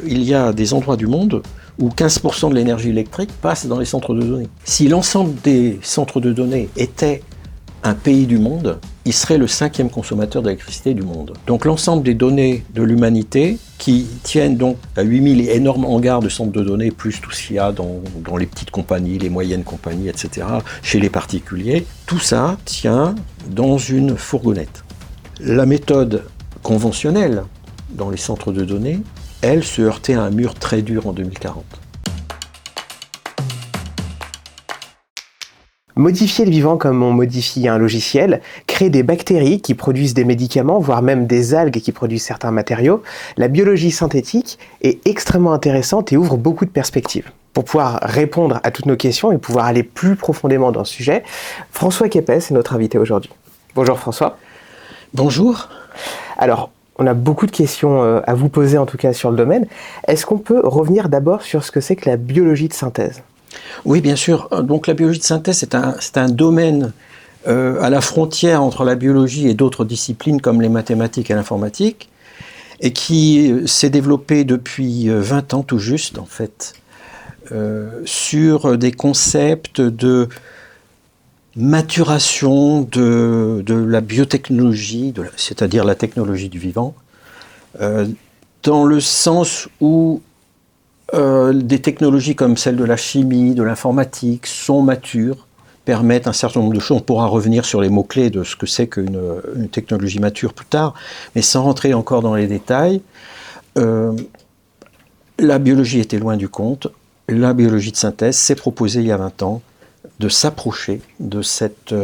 il y a des endroits du monde où 15% de l'énergie électrique passe dans les centres de données. Si l'ensemble des centres de données étaient un pays du monde, il serait le 5e consommateur d'électricité du monde. Donc l'ensemble des données de l'humanité qui tiennent donc à 8000 énormes hangars de centres de données, plus tout ce qu'il y a dans les petites compagnies, les moyennes compagnies, etc., chez les particuliers, tout ça tient dans une fourgonnette. La méthode conventionnelle dans les centres de données, elle se heurtait à un mur très dur en 2040. Modifier le vivant comme on modifie un logiciel, créer des bactéries qui produisent des médicaments, voire même des algues qui produisent certains matériaux, la biologie synthétique est extrêmement intéressante et ouvre beaucoup de perspectives. Pour pouvoir répondre à toutes nos questions et pouvoir aller plus profondément dans ce sujet, François Quépes est notre invité aujourd'hui. Bonjour François. Bonjour. Alors, on a beaucoup de questions à vous poser en tout cas sur le domaine. Est-ce qu'on peut revenir d'abord sur ce que c'est que la biologie de synthèse ? Oui, bien sûr. Donc la biologie de synthèse, c'est un domaine à la frontière entre la biologie et d'autres disciplines comme les mathématiques et l'informatique, et qui s'est développé depuis 20 ans tout juste, en fait, sur des concepts de maturation de la biotechnologie, c'est-à-dire la technologie du vivant, dans le sens où des technologies comme celle de la chimie, de l'informatique sont matures, permettent un certain nombre de choses. On pourra revenir sur les mots-clés de ce que c'est qu'une technologie mature plus tard, mais sans rentrer encore dans les détails. La biologie était loin du compte. La biologie de synthèse s'est proposée il y a 20 ans de s'approcher de cette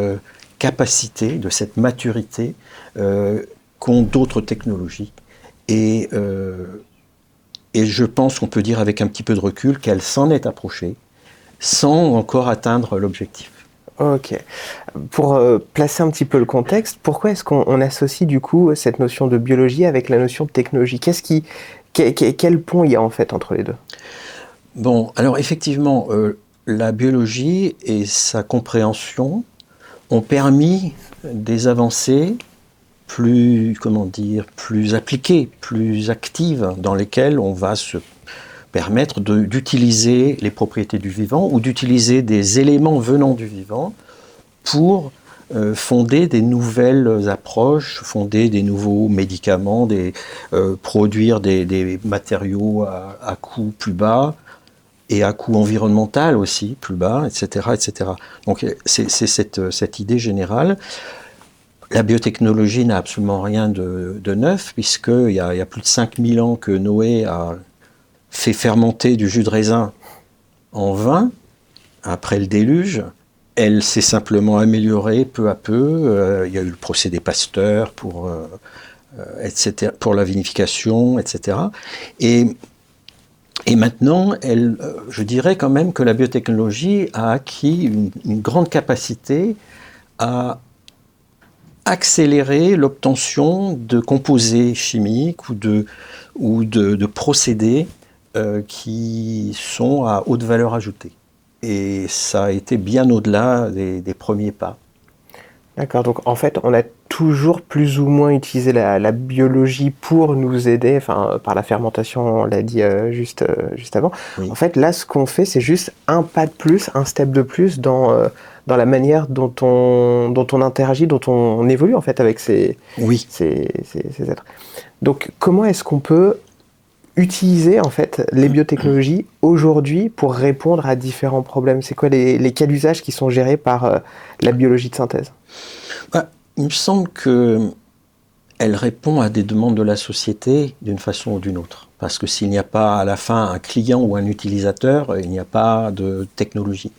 capacité, de cette maturité qu'ont d'autres technologies. Et je pense qu'on peut dire avec un petit peu de recul qu'elle s'en est approchée sans encore atteindre l'objectif. Ok. Pour placer un petit peu le contexte, pourquoi est-ce qu'on associe du coup cette notion de biologie avec la notion de technologie ? Quel pont il y a en fait entre les deux ? Bon, alors effectivement, la biologie et sa compréhension ont permis des avancées plus appliquées, plus actives, dans lesquelles on va se permettre d'utiliser les propriétés du vivant ou d'utiliser des éléments venant du vivant pour fonder des nouvelles approches, fonder des nouveaux médicaments, produire des matériaux à coût plus bas et à coût environnemental aussi plus bas, etc., etc. Donc c'est cette idée générale. La biotechnologie n'a absolument rien de neuf, puisqu'il y a plus de 5000 ans que Noé a fait fermenter du jus de raisin en vin, après le déluge. Elle s'est simplement améliorée peu à peu. Il y a eu le procédé Pasteur pour la vinification, etc. Et maintenant, je dirais quand même que la biotechnologie a acquis une grande capacité à accélérer l'obtention de composés chimiques ou de procédés qui sont à haute valeur ajoutée. Et ça a été bien au-delà des premiers pas. D'accord, donc en fait, on a toujours plus ou moins utilisé la biologie pour nous aider, par la fermentation, on l'a dit juste avant. Oui. En fait, là, ce qu'on fait, c'est juste un pas de plus, un step de plus dans la manière dont on interagit, dont on évolue en fait avec ces êtres. Donc, comment est-ce qu'on peut utiliser en fait les biotechnologies aujourd'hui pour répondre à différents problèmes ? C'est quoi les cas d'usage qui sont gérés par la biologie de synthèse ? Il me semble qu'elle répond à des demandes de la société d'une façon ou d'une autre. Parce que s'il n'y a pas à la fin un client ou un utilisateur, il n'y a pas de technologie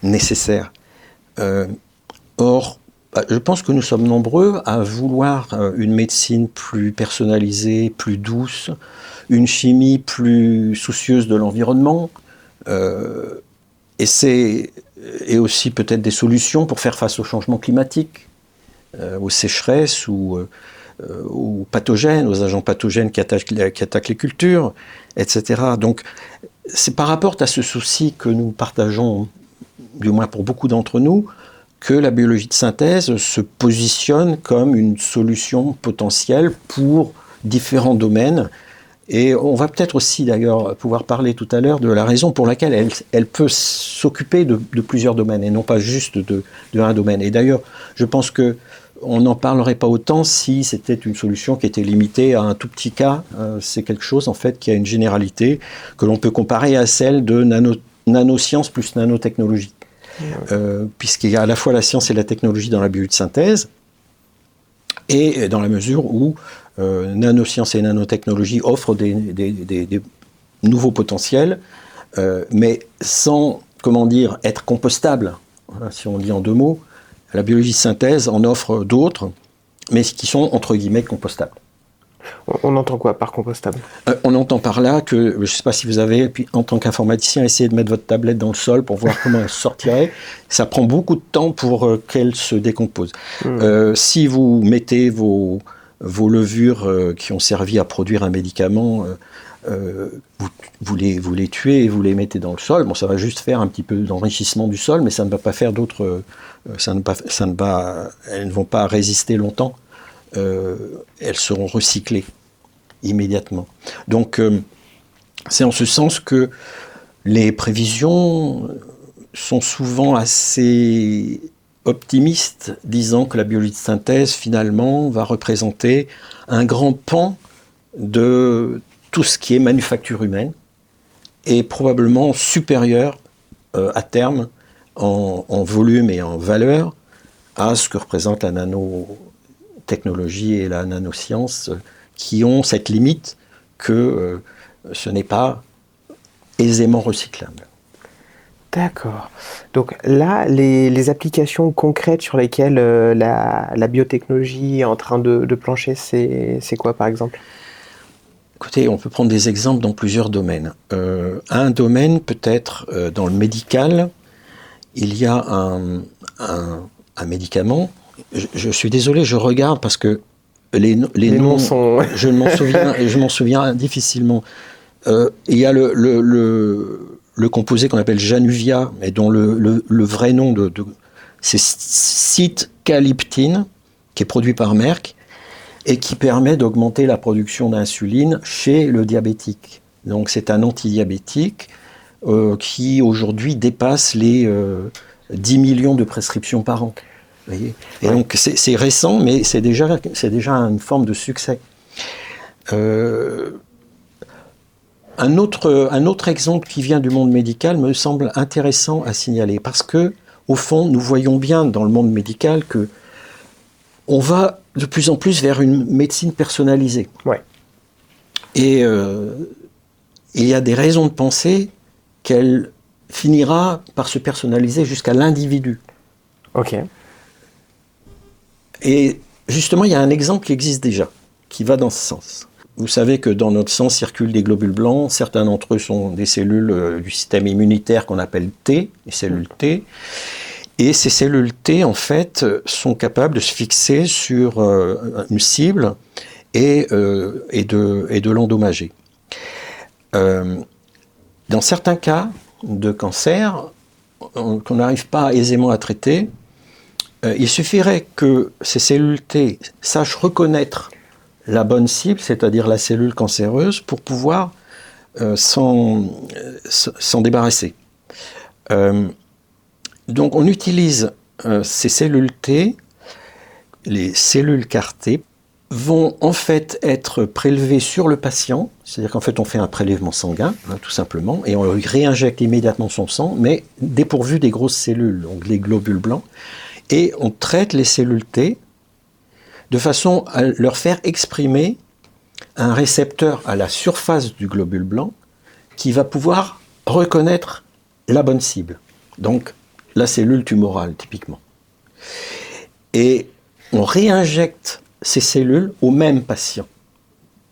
nécessaire. Or, je pense que nous sommes nombreux à vouloir une médecine plus personnalisée, plus douce, une chimie plus soucieuse de l'environnement, et aussi peut-être des solutions pour faire face au changement climatique, aux sécheresses ou aux pathogènes, aux agents pathogènes qui attaquent les cultures, etc. Donc, c'est par rapport à ce souci que nous partageons, du moins pour beaucoup d'entre nous, que la biologie de synthèse se positionne comme une solution potentielle pour différents domaines Et on va peut-être aussi d'ailleurs pouvoir parler tout à l'heure de la raison pour laquelle elle peut s'occuper de plusieurs domaines et non pas juste de un domaine. Et d'ailleurs, je pense que on n'en parlerait pas autant si c'était une solution qui était limitée à un tout petit cas. C'est quelque chose en fait qui a une généralité que l'on peut comparer à celle de nanosciences plus nanotechnologie. Puisqu'il y a à la fois la science et la technologie dans la biosynthèse, et dans la mesure où nanosciences et nanotechnologie offrent des nouveaux potentiels, mais sans, être compostable, si on dit en 2 mots. La biologie de synthèse en offre d'autres, mais qui sont, entre guillemets, compostables. On entend quoi par compostable ? On entend par là que, je ne sais pas si vous avez, en tant qu'informaticien, essayé de mettre votre tablette dans le sol pour voir comment elle sortirait. Ça prend beaucoup de temps pour qu'elle se décompose. Si vous mettez vos levures qui ont servi à produire un médicament, vous les tuez et vous les mettez dans le sol. Bon, ça va juste faire un petit peu d'enrichissement du sol, mais ça ne va pas faire d'autres... elles ne vont pas résister longtemps. Elles seront recyclées immédiatement. Donc, c'est en ce sens que les prévisions sont souvent assez optimistes, disant que la biologie de synthèse, finalement, va représenter un grand pan de tout ce qui est manufacture humaine, et probablement supérieur à terme en volume et en valeur à ce que représente la nanotechnologie et la nanoscience, qui ont cette limite que ce n'est pas aisément recyclable. D'accord. Donc là, les applications concrètes sur lesquelles la biotechnologie est en train de plancher, c'est quoi par exemple ? Écoutez, on peut prendre des exemples dans plusieurs domaines. Un domaine peut-être dans le médical, il y a un médicament. Je suis désolé, je regarde parce que les noms sont... je m'en souviens difficilement. Il y a le composé qu'on appelle Januvia, mais dont le vrai nom c'est sitcaliptine, qui est produit par Merck, et qui permet d'augmenter la production d'insuline chez le diabétique. Donc c'est un antidiabétique qui aujourd'hui dépasse les 10 millions de prescriptions par an. Vous voyez ? Et donc c'est récent, mais c'est déjà une forme de succès. Un autre exemple qui vient du monde médical me semble intéressant à signaler, parce que, au fond, nous voyons bien dans le monde médical que on va de plus en plus vers une médecine personnalisée. Ouais. Et il y a des raisons de penser qu'elle finira par se personnaliser jusqu'à l'individu. Ok. Et justement, il y a un exemple qui existe déjà, qui va dans ce sens. Vous savez que dans notre sang circulent des globules blancs. Certains d'entre eux sont des cellules du système immunitaire qu'on appelle T, les cellules T. Et ces cellules T, en fait, sont capables de se fixer sur une cible et de l'endommager. Dans certains cas de cancer qu'on n'arrive pas aisément à traiter, il suffirait que ces cellules T sachent reconnaître la bonne cible, c'est-à-dire la cellule cancéreuse, pour pouvoir s'en débarrasser. Donc on utilise ces cellules T, les cellules CAR-T, vont en fait être prélevées sur le patient, c'est-à-dire qu'en fait on fait un prélèvement sanguin, tout simplement, et on lui réinjecte immédiatement son sang, mais dépourvu des grosses cellules, donc les globules blancs, et on traite les cellules T de façon à leur faire exprimer un récepteur à la surface du globule blanc qui va pouvoir reconnaître la bonne cible. Donc, la cellule tumorale, typiquement. Et on réinjecte ces cellules au même patient.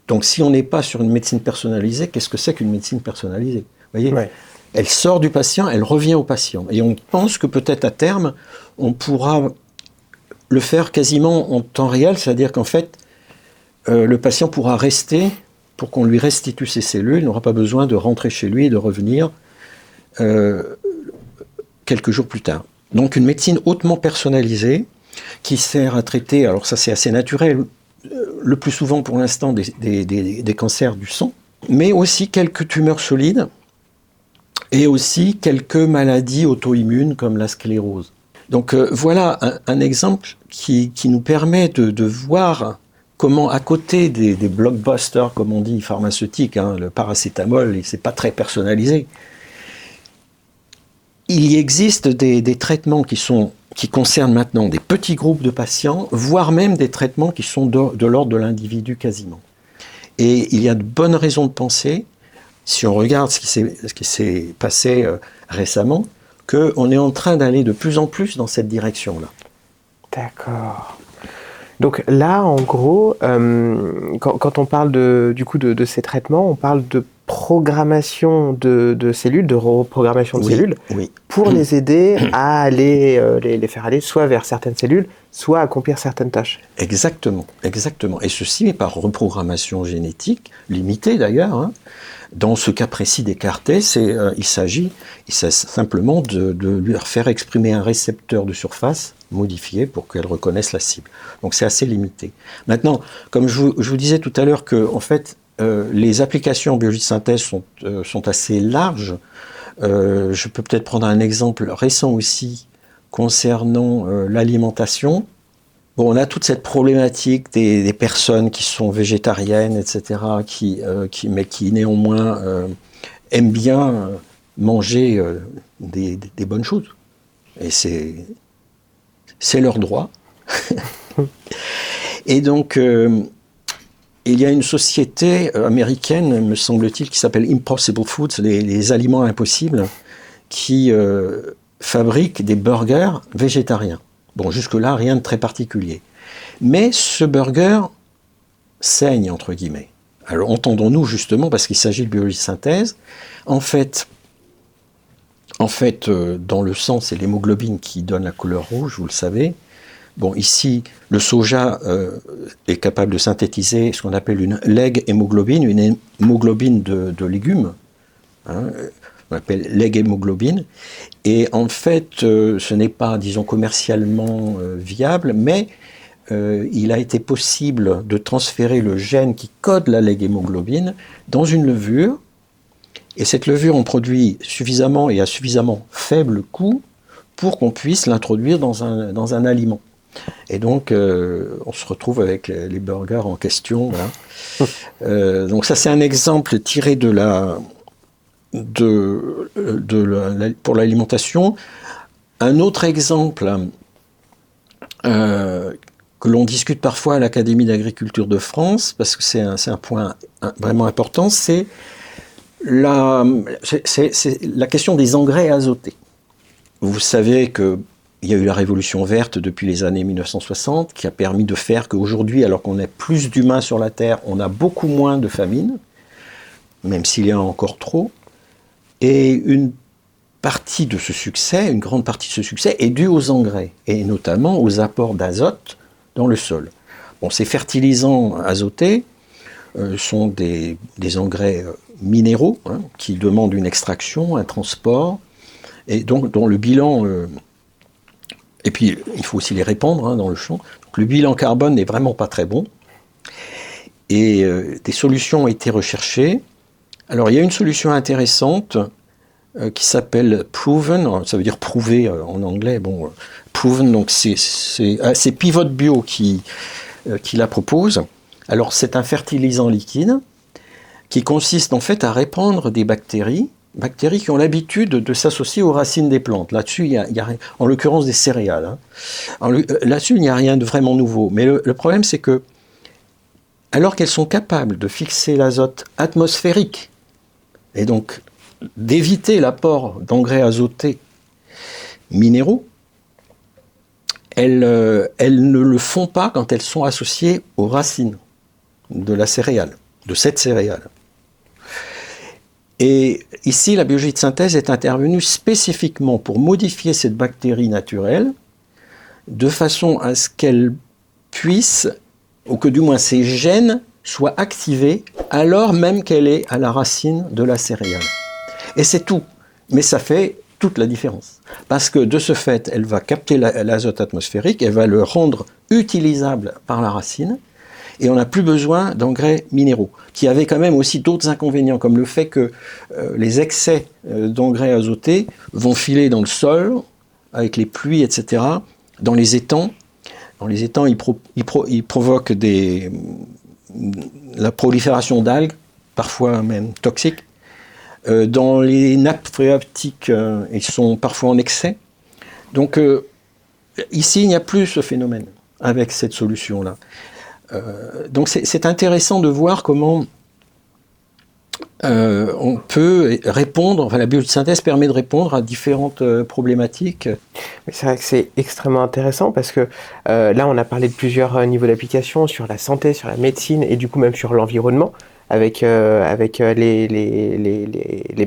Donc, si on n'est pas sur une médecine personnalisée, qu'est-ce que c'est qu'une médecine personnalisée ? Vous voyez ? Ouais. Elle sort du patient, elle revient au patient. Et on pense que peut-être à terme, on pourra le faire quasiment en temps réel, c'est-à-dire qu'en fait, le patient pourra rester pour qu'on lui restitue ses cellules, il n'aura pas besoin de rentrer chez lui et de revenir quelques jours plus tard. Donc une médecine hautement personnalisée qui sert à traiter, alors ça c'est assez naturel, le plus souvent pour l'instant des cancers du sang, mais aussi quelques tumeurs solides et aussi quelques maladies auto-immunes comme la sclérose. Donc voilà un exemple qui nous permet de voir comment, à côté des blockbusters, comme on dit, pharmaceutiques, hein, le paracétamol, c'est pas très personnalisé, il y existe des traitements qui concernent maintenant des petits groupes de patients, voire même des traitements qui sont de l'ordre de l'individu quasiment. Et il y a de bonnes raisons de penser, si on regarde ce qui s'est passé récemment, qu'on est en train d'aller de plus en plus dans cette direction-là. D'accord. Donc là, en gros, quand on parle de ces traitements, on parle de programmation de cellules, de reprogrammation de cellules, pour les aider à aller les faire aller soit vers certaines cellules, soit accomplir certaines tâches. Exactement, exactement. Et ceci est par reprogrammation génétique, limitée d'ailleurs. Hein. Dans ce cas précis d'Écarté, il s'agit simplement de lui faire exprimer un récepteur de surface modifié pour qu'elle reconnaisse la cible. Donc c'est assez limité. Maintenant, comme je vous disais tout à l'heure que en fait, les applications en biologie de synthèse sont assez larges. Je peux peut-être prendre un exemple récent aussi concernant l'alimentation. Bon, on a toute cette problématique des personnes qui sont végétariennes, etc., mais qui néanmoins aiment bien manger des bonnes choses. Et c'est leur droit. Et donc, il y a une société américaine, me semble-t-il, qui s'appelle Impossible Foods, les aliments impossibles, qui fabrique des burgers végétariens. Bon, jusque-là, rien de très particulier. Mais ce burger saigne, entre guillemets. Alors, entendons-nous justement, parce qu'il s'agit de biologie de synthèse. En fait, dans le sang, c'est l'hémoglobine qui donne la couleur rouge, vous le savez. Bon, ici, le soja est capable de synthétiser ce qu'on appelle une leg hémoglobine, une hémoglobine de légumes. Hein, on appelle leg hémoglobine. Et en fait, ce n'est pas, disons, commercialement viable, mais il a été possible de transférer le gène qui code la leg hémoglobine dans une levure. Et cette levure en produit suffisamment et à suffisamment faible coût pour qu'on puisse l'introduire dans un aliment. Et donc, on se retrouve avec les burgers en question. Voilà. Donc ça, c'est un exemple tiré pour l'alimentation. Un autre exemple que l'on discute parfois à l'Académie d'agriculture de France, parce que c'est un point vraiment important, c'est la question des engrais azotés. Vous savez qu'il y a eu la révolution verte depuis les années 1960 qui a permis de faire qu'aujourd'hui, alors qu'on a plus d'humains sur la Terre, on a beaucoup moins de famine, même s'il y en a encore trop. Et une partie de ce succès, une grande partie de ce succès est due aux engrais, et notamment aux apports d'azote dans le sol. Bon, ces fertilisants azotés sont des engrais minéraux qui demandent une extraction, un transport, et donc dont le bilan... et puis, il faut aussi les répandre dans le champ. Donc, le bilan carbone n'est vraiment pas très bon. Et des solutions ont été recherchées. Alors, il y a une solution intéressante qui s'appelle Proven, ça veut dire prouvé en anglais. Bon, Proven, donc c'est Pivot Bio qui la propose. Alors, c'est un fertilisant liquide qui consiste en fait à répandre des bactéries qui ont l'habitude de s'associer aux racines des plantes. Là-dessus, il y a en l'occurrence des céréales. Là-dessus, il n'y a rien de vraiment nouveau. Mais le problème, c'est que, alors qu'elles sont capables de fixer l'azote atmosphérique, et donc d'éviter l'apport d'engrais azotés minéraux, elles ne le font pas quand elles sont associées aux racines de la céréale, de cette céréale. Et ici, la biologie de synthèse est intervenue spécifiquement pour modifier cette bactérie naturelle de façon à ce qu'elle puisse, ou que du moins ses gènes soient activés alors même qu'elle est à la racine de la céréale. Et c'est tout. Mais ça fait toute la différence. Parce que de ce fait, elle va capter l'azote atmosphérique, elle va le rendre utilisable par la racine, et on n'a plus besoin d'engrais minéraux, qui avaient quand même aussi d'autres inconvénients, comme le fait que les excès d'engrais azotés vont filer dans le sol, avec les pluies, etc., dans les étangs. Dans les étangs, ils provoquent la prolifération d'algues, parfois même toxiques. Dans les nappes phréatiques, ils sont parfois en excès. Donc, ici, il n'y a plus ce phénomène avec cette solution-là. Donc c'est intéressant de voir comment on peut répondre, enfin la biosynthèse permet de répondre à différentes problématiques. Mais c'est vrai que c'est extrêmement intéressant parce que là on a parlé de plusieurs niveaux d'application sur la santé, sur la médecine et du coup même sur l'environnement avec les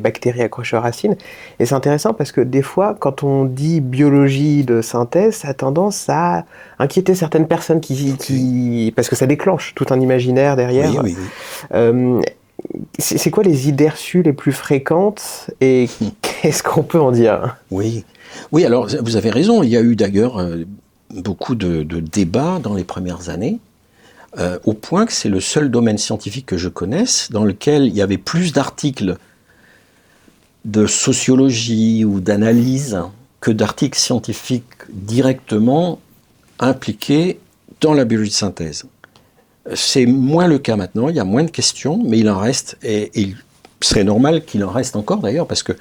bactéries accrochées aux racines. Et c'est intéressant parce que des fois, quand on dit biologie de synthèse, ça a tendance à inquiéter certaines personnes parce que ça déclenche tout un imaginaire derrière. Oui. C'est quoi les idées reçues les plus fréquentes et qu'est-ce qu'on peut en dire? Oui, alors vous avez raison, il y a eu d'ailleurs beaucoup de débats dans les premières années. Au point que c'est le seul domaine scientifique que je connaisse dans lequel il y avait plus d'articles de sociologie ou d'analyse que d'articles scientifiques directement impliqués dans la biologie de synthèse. C'est moins le cas maintenant, il y a moins de questions, mais il en reste, et il serait normal qu'il en reste encore d'ailleurs, parce que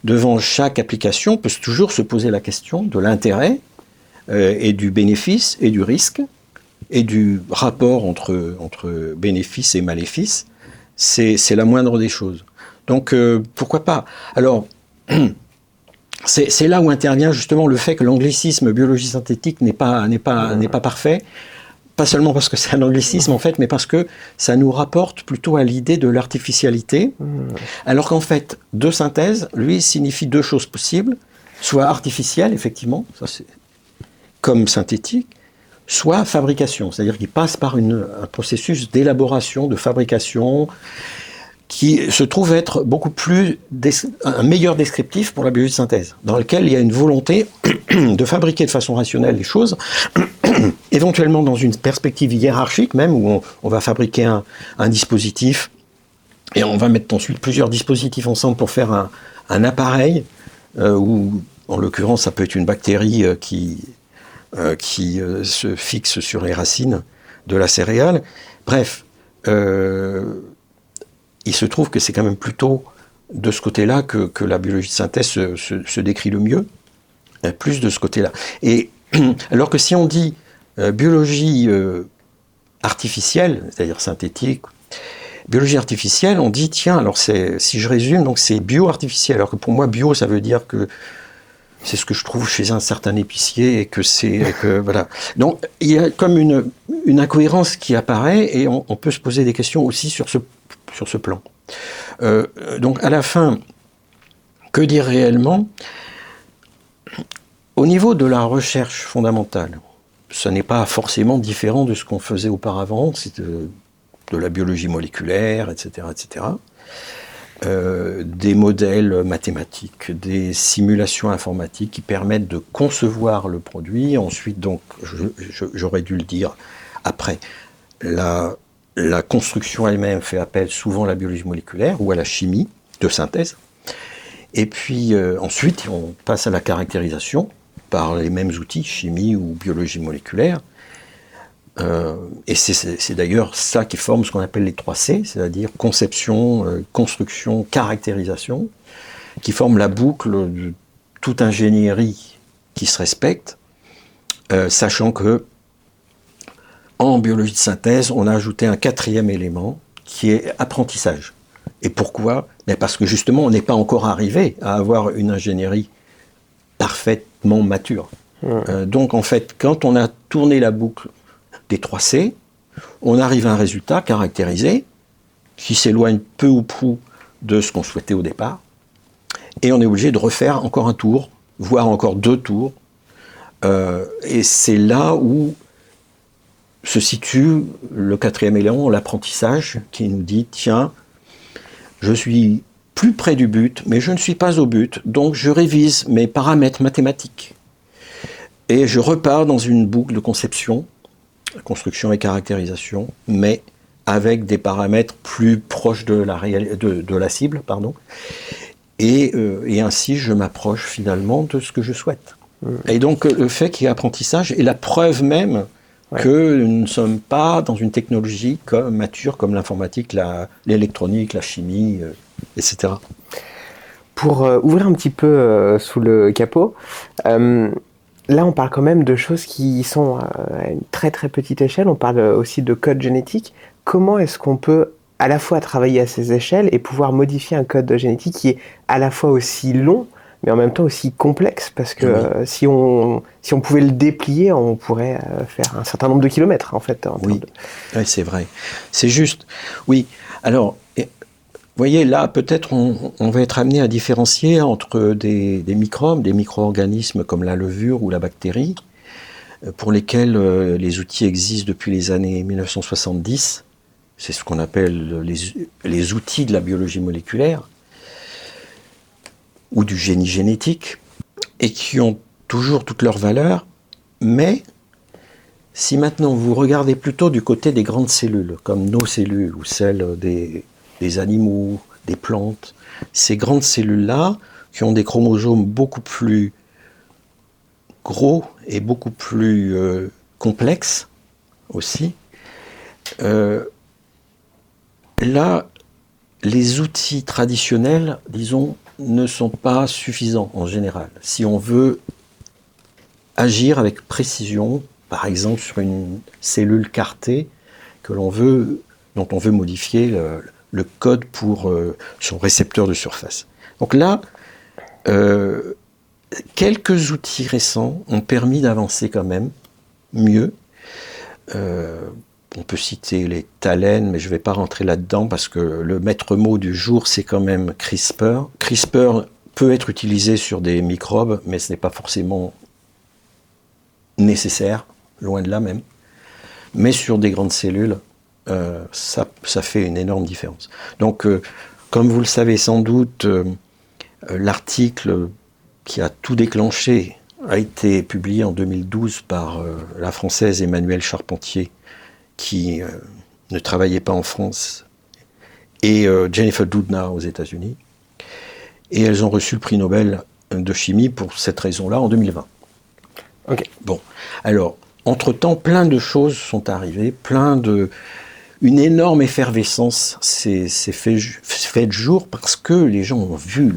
devant chaque application, on peut toujours se poser la question de l'intérêt et du bénéfice et du risque, et du rapport entre bénéfices et maléfices, c'est la moindre des choses. Donc, pourquoi pas? Alors, c'est là où intervient justement le fait que l'anglicisme biologie synthétique n'est pas parfait, pas seulement parce que c'est un anglicisme en fait, mais parce que ça nous rapporte plutôt à l'idée de l'artificialité, alors qu'en fait, de synthèse, lui, signifie deux choses possibles, soit artificielle, effectivement, ça c'est comme synthétique, soit fabrication, c'est-à-dire qu'il passe par un processus d'élaboration, de fabrication, qui se trouve être beaucoup un meilleur descriptif pour la biologie de synthèse, dans lequel il y a une volonté de fabriquer de façon rationnelle les choses, éventuellement dans une perspective hiérarchique même, où on va fabriquer un dispositif, et on va mettre ensuite plusieurs dispositifs ensemble pour faire un appareil, où en l'occurrence ça peut être une bactérie qui se fixe sur les racines de la céréale. Bref, il se trouve que c'est quand même plutôt de ce côté-là que la biologie de synthèse se décrit le mieux, plus de ce côté-là. Et alors que si on dit biologie artificielle, c'est-à-dire synthétique, biologie artificielle, on dit tiens, alors si je résume, donc c'est bio-artificiel, alors que pour moi bio ça veut dire que c'est ce que je trouve chez un certain épicier et que voilà. Donc il y a comme une incohérence qui apparaît et on peut se poser des questions aussi sur ce plan. Donc à la fin, que dire réellement? Au niveau de la recherche fondamentale, ce n'est pas forcément différent de ce qu'on faisait auparavant, c'est de la biologie moléculaire, etc., etc. Des modèles mathématiques, des simulations informatiques qui permettent de concevoir le produit. Ensuite, donc, j'aurais dû le dire après, la construction elle-même fait appel souvent à la biologie moléculaire ou à la chimie de synthèse. Et puis ensuite, on passe à la caractérisation par les mêmes outils, chimie ou biologie moléculaire. Et c'est d'ailleurs ça qui forme ce qu'on appelle les 3 C, c'est-à-dire conception, construction, caractérisation, qui forment la boucle de toute ingénierie qui se respecte, sachant que en biologie de synthèse, on a ajouté un 4e élément qui est apprentissage. Et pourquoi? Parce que justement, on n'est pas encore arrivé à avoir une ingénierie parfaitement mature. Donc en fait, quand on a tourné la boucle des 3 C, on arrive à un résultat caractérisé qui s'éloigne peu ou prou de ce qu'on souhaitait au départ, et on est obligé de refaire encore un tour, voire encore 2 tours, et c'est là où se situe le 4e élément, l'apprentissage, qui nous dit, tiens, je suis plus près du but, mais je ne suis pas au but, donc je révise mes paramètres mathématiques. Et je repars dans une boucle de conception construction et caractérisation, mais avec des paramètres plus proches de la cible, pardon. Et ainsi, je m'approche finalement de ce que je souhaite. Et donc, le fait qu'il y ait apprentissage est la preuve même que nous ne sommes pas dans une technologie mature comme l'informatique, l'électronique, la chimie, etc. Pour ouvrir un petit peu sous le capot, là on parle quand même de choses qui sont à une très très petite échelle, on parle aussi de code génétique. Comment est-ce qu'on peut à la fois travailler à ces échelles et pouvoir modifier un code génétique qui est à la fois aussi long, mais en même temps aussi complexe, parce que si on pouvait le déplier, on pourrait faire un certain nombre de kilomètres, en fait. Oui, c'est vrai. C'est juste. Oui, alors, vous voyez, là, peut-être on va être amené à différencier entre des microbes, des micro-organismes comme la levure ou la bactérie, pour lesquels les outils existent depuis les années 1970. C'est ce qu'on appelle les outils de la biologie moléculaire ou du génie génétique, et qui ont toujours toute leur valeur, mais si maintenant vous regardez plutôt du côté des grandes cellules, comme nos cellules ou celles des animaux, des plantes, ces grandes cellules-là, qui ont des chromosomes beaucoup plus gros et beaucoup plus complexes aussi, là, les outils traditionnels, disons, ne sont pas suffisants en général. Si on veut agir avec précision, par exemple sur une cellule cartée dont on veut modifier le code pour son récepteur de surface. Donc là, quelques outils récents ont permis d'avancer quand même mieux. On peut citer les TALEN, mais je ne vais pas rentrer là-dedans parce que le maître mot du jour, c'est quand même CRISPR. CRISPR peut être utilisé sur des microbes, mais ce n'est pas forcément nécessaire, loin de là même. Mais sur des grandes cellules, ça fait une énorme différence. Donc, comme vous le savez sans doute, l'article qui a tout déclenché a été publié en 2012 par la Française Emmanuelle Charpentier, qui ne travaillait pas en France, et Jennifer Doudna aux États-Unis. Et elles ont reçu le prix Nobel de chimie pour cette raison-là en 2020. Ok. Bon, alors, entre-temps, plein de choses sont arrivées, une énorme effervescence s'est fait de jour parce que les gens ont vu,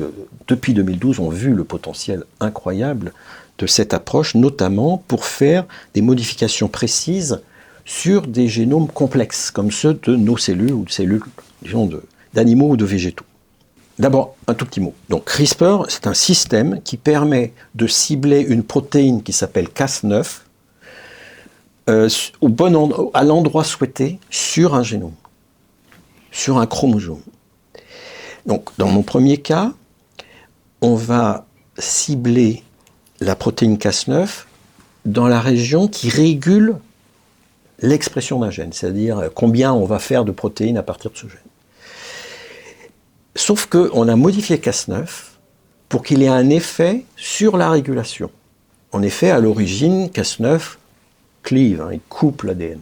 depuis 2012, ont vu le potentiel incroyable de cette approche, notamment pour faire des modifications précises sur des génomes complexes, comme ceux de nos cellules, ou de cellules, disons, d'animaux ou de végétaux. D'abord, un tout petit mot. Donc, CRISPR, c'est un système qui permet de cibler une protéine qui s'appelle Cas9 à l'endroit souhaité sur un génome, sur un chromosome. Donc, dans mon premier cas, on va cibler la protéine Cas9 dans la région qui régule l'expression d'un gène, c'est-à-dire combien on va faire de protéines à partir de ce gène. Sauf qu'on a modifié Cas9 pour qu'il ait un effet sur la régulation. En effet, à l'origine, Cas9 clive, il coupe l'ADN.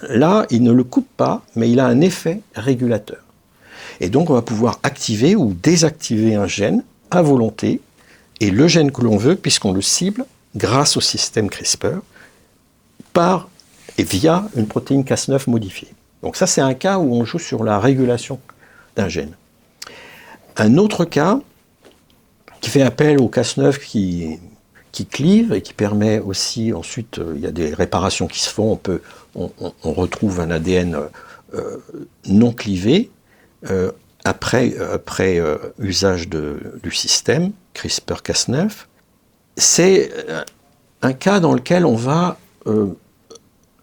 Là, il ne le coupe pas, mais il a un effet régulateur. Et donc, on va pouvoir activer ou désactiver un gène à volonté, et le gène que l'on veut, puisqu'on le cible, grâce au système CRISPR, et via une protéine Cas9 modifiée. Donc ça, c'est un cas où on joue sur la régulation d'un gène. Un autre cas qui fait appel au Cas9 qui clive et qui permet aussi, ensuite, il y a des réparations qui se font, on retrouve un ADN non clivé après usage du système CRISPR-Cas9. C'est un cas dans lequel on va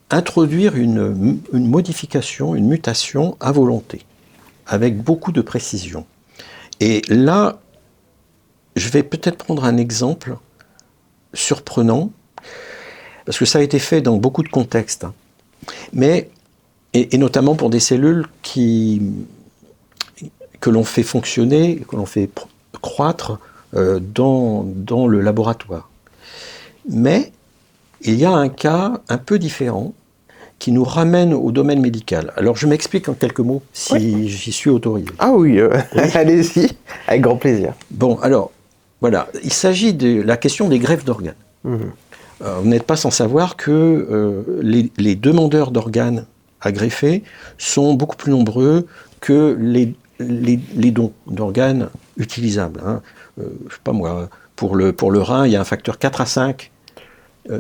introduire une modification, une mutation à volonté, avec beaucoup de précision. Et là, je vais peut-être prendre un exemple surprenant, parce que ça a été fait dans beaucoup de contextes, mais, et notamment pour des cellules que l'on fait fonctionner, que l'on fait croître dans le laboratoire. Mais il y a un cas un peu différent qui nous ramène au domaine médical. Alors, je m'explique en quelques mots, si j'y suis autorisé. Ah oui, allez-y, avec grand plaisir. Bon, alors, voilà, il s'agit de la question des greffes d'organes. Vous n'êtes pas sans savoir que les demandeurs d'organes à greffer sont beaucoup plus nombreux que les dons d'organes utilisables. Hein. Je sais pas moi, pour le rein, il y a un facteur 4 à 5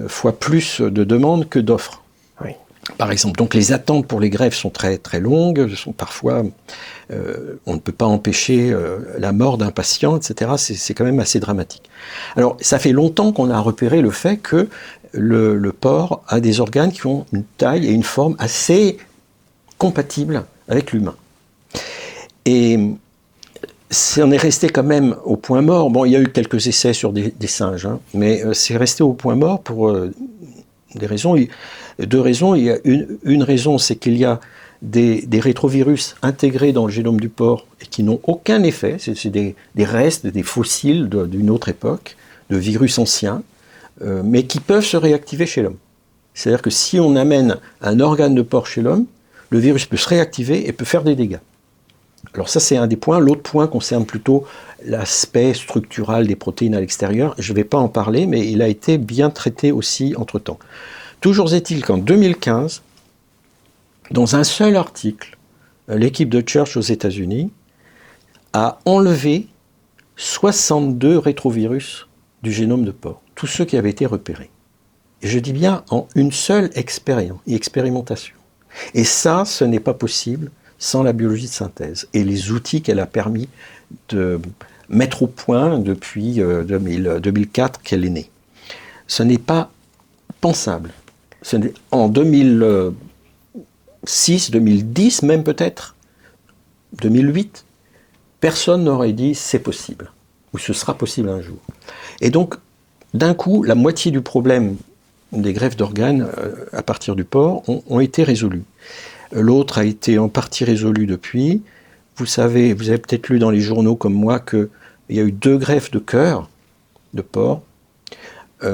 fois plus de demandes que d'offres. Oui. Par exemple, donc les attentes pour les greffes sont très très longues, sont parfois, on ne peut pas empêcher la mort d'un patient, etc. C'est quand même assez dramatique. Alors, ça fait longtemps qu'on a repéré le fait que le porc a des organes qui ont une taille et une forme assez compatibles avec l'humain. Et on est resté quand même au point mort. Bon, il y a eu quelques essais sur des singes, hein, mais c'est resté au point mort pour deux raisons. Il y a une raison, c'est qu'il y a des rétrovirus intégrés dans le génome du porc et qui n'ont aucun effet. C'est des restes, des fossiles d'une autre époque, de virus anciens, mais qui peuvent se réactiver chez l'homme. C'est-à-dire que si on amène un organe de porc chez l'homme, le virus peut se réactiver et peut faire des dégâts. Alors ça, c'est un des points. L'autre point concerne plutôt l'aspect structural des protéines à l'extérieur. Je ne vais pas en parler, mais il a été bien traité aussi entre-temps. Toujours est-il qu'en 2015, dans un seul article, l'équipe de Church aux États-Unis a enlevé 62 rétrovirus du génome de porc, tous ceux qui avaient été repérés. Et je dis bien en une seule expérimentation. Et ça, ce n'est pas possible sans la biologie de synthèse et les outils qu'elle a permis de mettre au point depuis 2004 qu'elle est née. Ce n'est pas pensable. En 2006, 2010 même peut-être, 2008, personne n'aurait dit c'est possible, ou ce sera possible un jour. Et donc, d'un coup, la moitié du problème des greffes d'organes à partir du porc ont été résolus. L'autre a été en partie résolu depuis. Vous avez peut-être lu dans les journaux comme moi qu'il y a eu 2 greffes de cœur de porc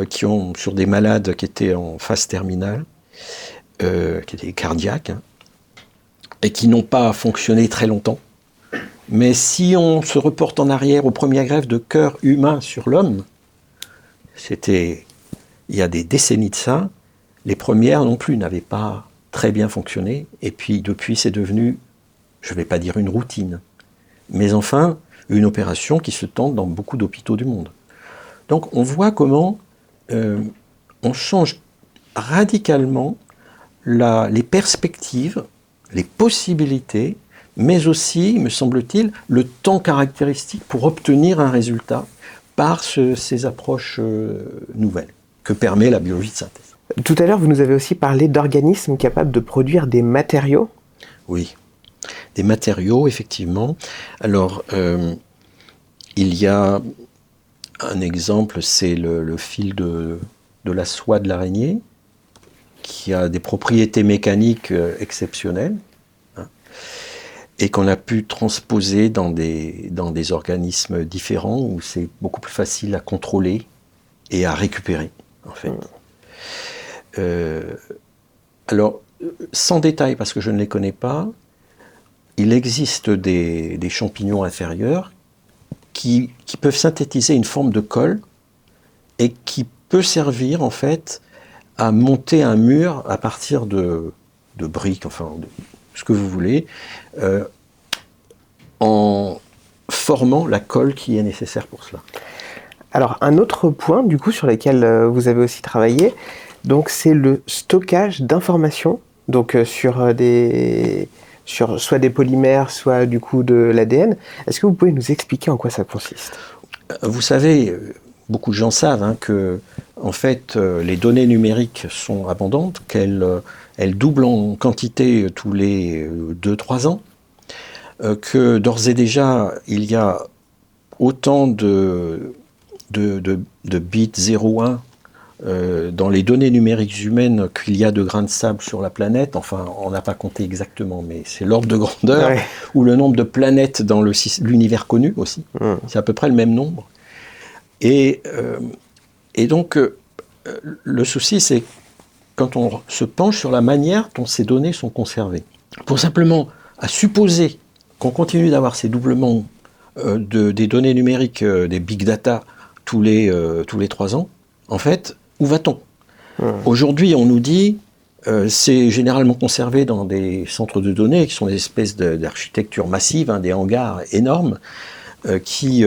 sur des malades qui étaient en phase terminale, qui étaient cardiaques, hein, et qui n'ont pas fonctionné très longtemps. Mais si on se reporte en arrière aux premières greffes de cœur humain sur l'homme, c'était il y a des décennies de ça, les premières non plus n'avaient pas très bien fonctionné, et puis depuis c'est devenu, je ne vais pas dire une routine, mais enfin une opération qui se tente dans beaucoup d'hôpitaux du monde. Donc on voit comment on change radicalement les perspectives, les possibilités, mais aussi, me semble-t-il, le temps caractéristique pour obtenir un résultat par ces approches nouvelles que permet la biologie de synthèse. Tout à l'heure, vous nous avez aussi parlé d'organismes capables de produire des matériaux. Oui, des matériaux, effectivement. Alors, il y a un exemple, c'est le fil de la soie de l'araignée, qui a des propriétés mécaniques exceptionnelles, hein, et qu'on a pu transposer dans des organismes différents, où c'est beaucoup plus facile à contrôler et à récupérer, en fait. Alors, sans détail, parce que je ne les connais pas, il existe des champignons inférieurs qui peuvent synthétiser une forme de colle et qui peut servir, en fait, à monter un mur à partir de briques, enfin, de ce que vous voulez, en formant la colle qui est nécessaire pour cela. Alors, un autre point, du coup, sur lequel vous avez aussi travaillé, donc c'est le stockage d'informations, donc sur soit des polymères, soit du coup de l'ADN. Est-ce que vous pouvez nous expliquer en quoi ça consiste ? Vous savez, beaucoup de gens savent hein, que en fait, les données numériques sont abondantes, qu'elles doublent en quantité tous les 2-3 ans, que d'ores et déjà, il y a autant de bits 0,1 dans les données numériques humaines qu'il y a de grains de sable sur la planète. Enfin, on n'a pas compté exactement, mais c'est l'ordre de grandeur, ouais. Ou le nombre de planètes dans l'univers connu aussi. C'est à peu près le même nombre. Et donc, le souci, c'est quand on se penche sur la manière dont ces données sont conservées. Pour simplement à supposer qu'on continue d'avoir ces doublements des données numériques, des big data, tous les 3 ans, en fait, où va-t-on ? Aujourd'hui, on nous dit, c'est généralement conservé dans des centres de données qui sont des espèces d'architecture massive, hein, des hangars énormes, qui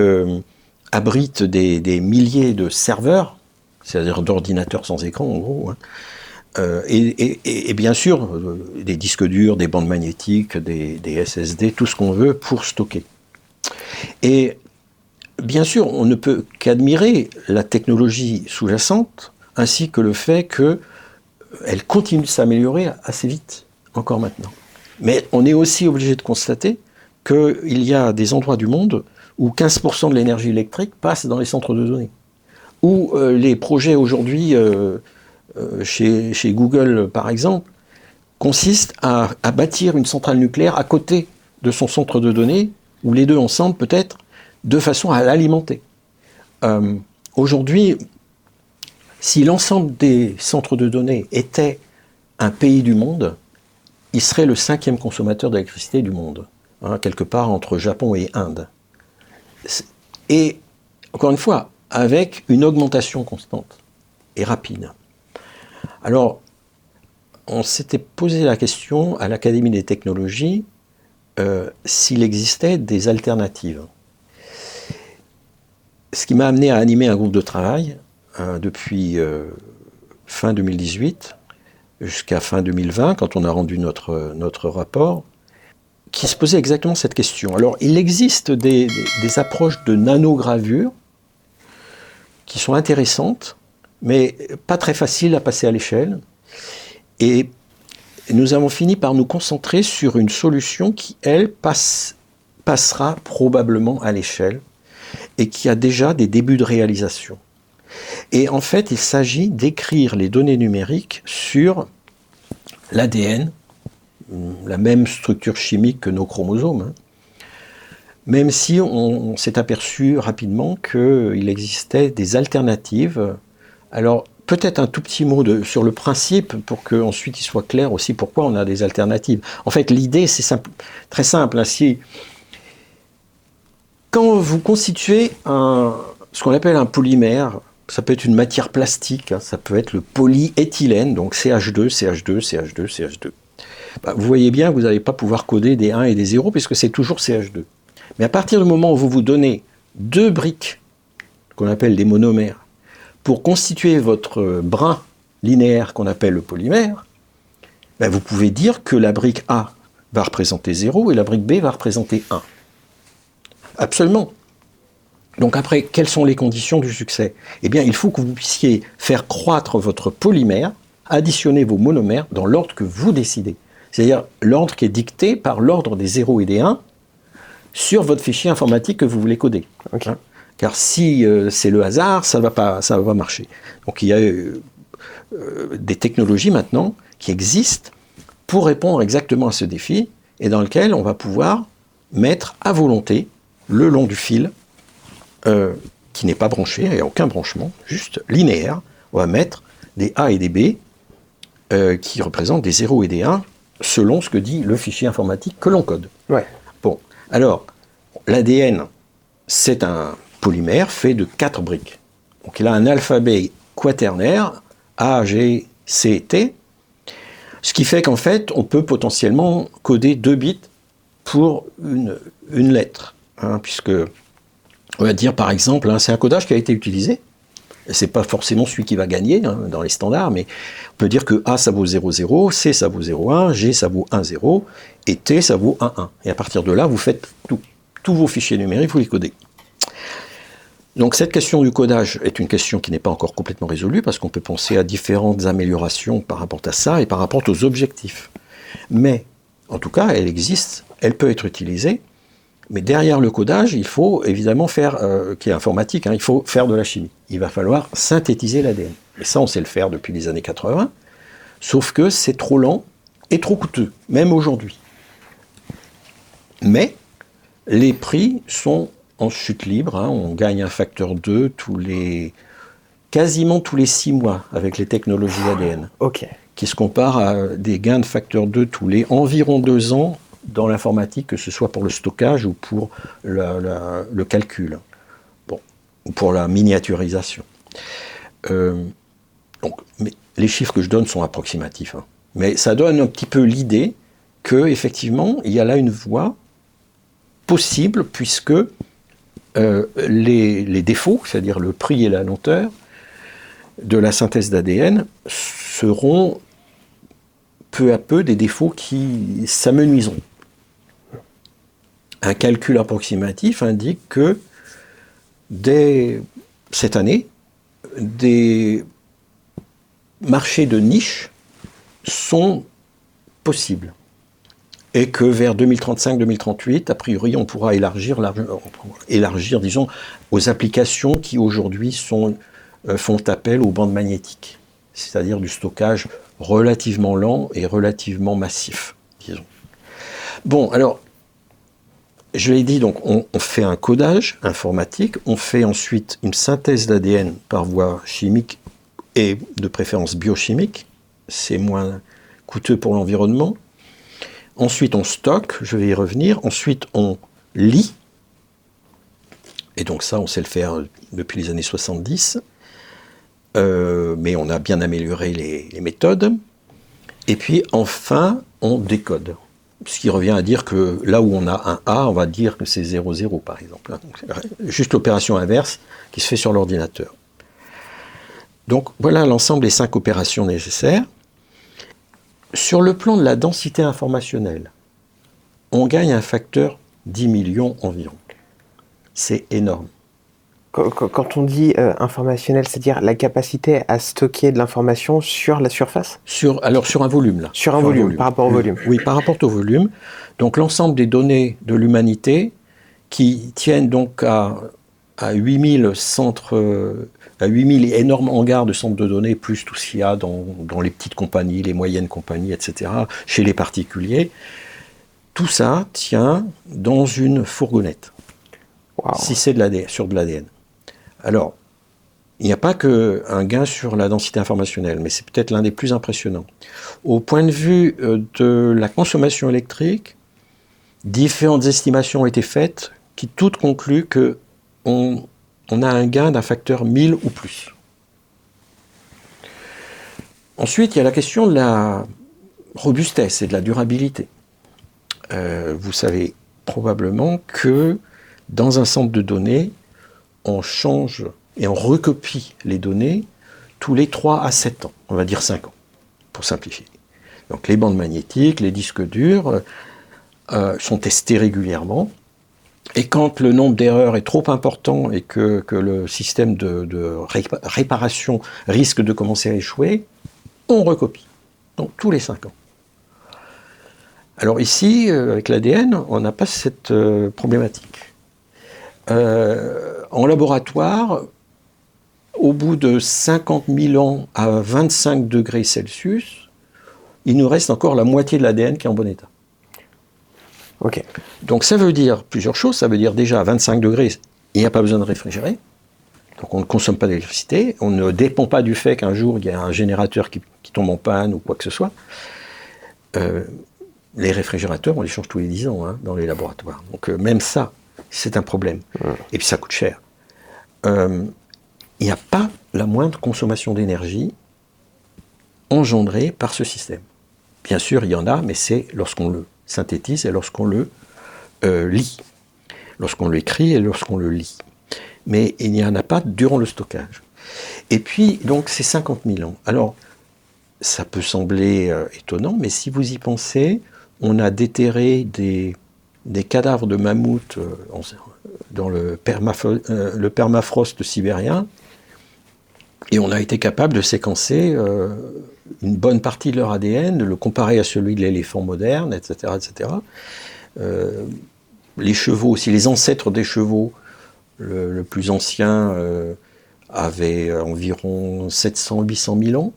abritent des milliers de serveurs, c'est-à-dire d'ordinateurs sans écran, en gros, hein. Et bien sûr, des disques durs, des bandes magnétiques, des SSD, tout ce qu'on veut pour stocker. Et bien sûr, on ne peut qu'admirer la technologie sous-jacente, ainsi que le fait qu'elle continue de s'améliorer assez vite, encore maintenant. Mais on est aussi obligé de constater qu'il y a des endroits du monde où 15% de l'énergie électrique passe dans les centres de données. Où les projets aujourd'hui... chez Google, par exemple, consiste à bâtir une centrale nucléaire à côté de son centre de données, ou les deux ensemble peut-être, de façon à l'alimenter. Aujourd'hui, si l'ensemble des centres de données était un pays du monde, il serait le 5e consommateur d'électricité du monde, hein, quelque part entre Japon et Inde. Et, encore une fois, avec une augmentation constante et rapide. Alors, on s'était posé la question à l'Académie des technologies s'il existait des alternatives. Ce qui m'a amené à animer un groupe de travail depuis fin 2018 jusqu'à fin 2020, quand on a rendu notre rapport, qui se posait exactement cette question. Alors, il existe des approches de nanogravure qui sont intéressantes, mais pas très facile à passer à l'échelle. Et nous avons fini par nous concentrer sur une solution qui, elle, passera probablement à l'échelle et qui a déjà des débuts de réalisation. Et en fait, il s'agit d'écrire les données numériques sur l'ADN, la même structure chimique que nos chromosomes, hein, même si on s'est aperçu rapidement qu'il existait des alternatives. Alors, peut-être un tout petit mot sur le principe, pour qu'ensuite il soit clair aussi pourquoi on a des alternatives. En fait, l'idée, c'est très simple. Hein, quand vous constituez ce qu'on appelle un polymère, ça peut être une matière plastique, hein, ça peut être le polyéthylène, donc CH2, CH2, CH2, CH2. Vous voyez bien que vous n'allez pas pouvoir coder des 1 et des 0, puisque c'est toujours CH2. Mais à partir du moment où vous donnez 2 briques, qu'on appelle des monomères, pour constituer votre brin linéaire qu'on appelle le polymère, vous pouvez dire que la brique A va représenter 0 et la brique B va représenter 1. Absolument. Donc après, quelles sont les conditions du succès ? Eh bien, il faut que vous puissiez faire croître votre polymère, additionner vos monomères dans l'ordre que vous décidez. C'est-à-dire l'ordre qui est dicté par l'ordre des 0 et des 1 sur votre fichier informatique que vous voulez coder. Okay. Car si c'est le hasard, ça va pas marcher. Donc il y a des technologies maintenant qui existent pour répondre exactement à ce défi et dans lequel on va pouvoir mettre à volonté le long du fil qui n'est pas branché, il n'y a aucun branchement, juste linéaire. On va mettre des A et des B qui représentent des 0 et des 1 selon ce que dit le fichier informatique que l'on code. Ouais. Bon, alors l'ADN, c'est un polymère fait de 4 briques. Donc il a un alphabet quaternaire, A, G, C, T, ce qui fait qu'en fait, on peut potentiellement coder 2 bits pour une lettre, hein, puisque, on va dire par exemple, hein, c'est un codage qui a été utilisé, c'est pas forcément celui qui va gagner hein, dans les standards, mais on peut dire que A ça vaut 0,0, C ça vaut 0,1, G ça vaut 1,0, et T ça vaut 1,1. Et à partir de là, vous faites tous vos fichiers numériques, vous les codez. Donc cette question du codage est une question qui n'est pas encore complètement résolue, parce qu'on peut penser à différentes améliorations par rapport à ça et par rapport aux objectifs. Mais, en tout cas, elle existe, elle peut être utilisée, mais derrière le codage, il faut évidemment faire, qui est informatique, hein, il faut faire de la chimie. Il va falloir synthétiser l'ADN. Et ça, on sait le faire depuis les années 80, sauf que c'est trop lent et trop coûteux, même aujourd'hui. Mais les prix sont en chute libre, hein, on gagne un facteur 2 tous les quasiment tous les 6 mois avec les technologies ADN, qui se comparent à des gains de facteur 2 tous les environ 2 ans dans l'informatique, que ce soit pour le stockage ou pour le calcul, ou pour la miniaturisation. Mais les chiffres que je donne sont approximatifs, hein. Mais ça donne un petit peu l'idée qu'effectivement, il y a là une voie possible, puisque les défauts, c'est-à-dire le prix et la lenteur de la synthèse d'ADN, seront peu à peu des défauts qui s'amenuiseront. Un calcul approximatif indique que dès cette année, des marchés de niche sont possibles. Et que vers 2035-2038, a priori, on pourra élargir, disons, aux applications qui aujourd'hui font appel aux bandes magnétiques, c'est-à-dire du stockage relativement lent et relativement massif, disons. Bon, alors, je l'ai dit, donc on fait un codage informatique, on fait ensuite une synthèse d'ADN par voie chimique et de préférence biochimique, c'est moins coûteux pour l'environnement. Ensuite, on stocke, je vais y revenir. Ensuite, on lit. Et donc ça, on sait le faire depuis les années 70. Mais on a bien amélioré les méthodes. Et puis, enfin, on décode. Ce qui revient à dire que là où on a un A, on va dire que c'est 0,0 par exemple. Donc, juste l'opération inverse qui se fait sur l'ordinateur. Donc, voilà l'ensemble des 5 opérations nécessaires. Sur le plan de la densité informationnelle, on gagne un facteur 10 millions environ. C'est énorme. Quand on dit informationnel, c'est-à-dire la capacité à stocker de l'information sur la surface ? Alors sur un volume, là. Sur un volume, par rapport au volume. Oui, par rapport au volume. Donc l'ensemble des données de l'humanité qui tiennent donc à 8000 centres... à 8000 énormes hangars de centres de données, plus tout ce qu'il y a dans les petites compagnies, les moyennes compagnies, etc., chez les particuliers, tout ça tient dans une fourgonnette, si c'est sur de l'ADN. Alors, il n'y a pas qu'un gain sur la densité informationnelle, mais c'est peut-être l'un des plus impressionnants. Au point de vue de la consommation électrique, différentes estimations ont été faites qui toutes concluent qu'on a un gain d'un facteur 1000 ou plus. Ensuite, il y a la question de la robustesse et de la durabilité. Vous savez probablement que dans un centre de données, on change et on recopie les données tous les 3 à 7 ans, on va dire 5 ans, pour simplifier. Donc les bandes magnétiques, les disques durs sont testés régulièrement. Et quand le nombre d'erreurs est trop important et que le système de réparation risque de commencer à échouer, on recopie. Donc tous les 5 ans. Alors ici, avec l'ADN, on n'a pas cette problématique. En laboratoire, au bout de 50 000 ans à 25 degrés Celsius, il nous reste encore la moitié de l'ADN qui est en bon état. Okay. Donc ça veut dire plusieurs choses. Ça veut dire déjà à 25 degrés, il n'y a pas besoin de réfrigérer. Donc on ne consomme pas d'électricité. On ne dépend pas du fait qu'un jour il y a un générateur qui tombe en panne ou quoi que ce soit. Les réfrigérateurs, on les change tous les 10 ans dans les laboratoires. Donc même ça, c'est un problème. Et puis ça coûte cher. Il n'y a pas la moindre consommation d'énergie engendrée par ce système. Bien sûr, il y en a, mais c'est lorsqu'on le synthétise et lorsqu'on le lit. Lorsqu'on l'écrit et lorsqu'on le lit. Mais il n'y en a pas durant le stockage. Et puis, donc, c'est 50 000 ans. Alors, ça peut sembler étonnant, mais si vous y pensez, on a déterré des cadavres de mammouths dans le permafrost sibérien, et on a été capable de séquencer une bonne partie de leur ADN, de le comparer à celui de l'éléphant moderne, etc. etc. Les chevaux aussi, les ancêtres des chevaux, le plus ancien avait environ 700-800 000 ans,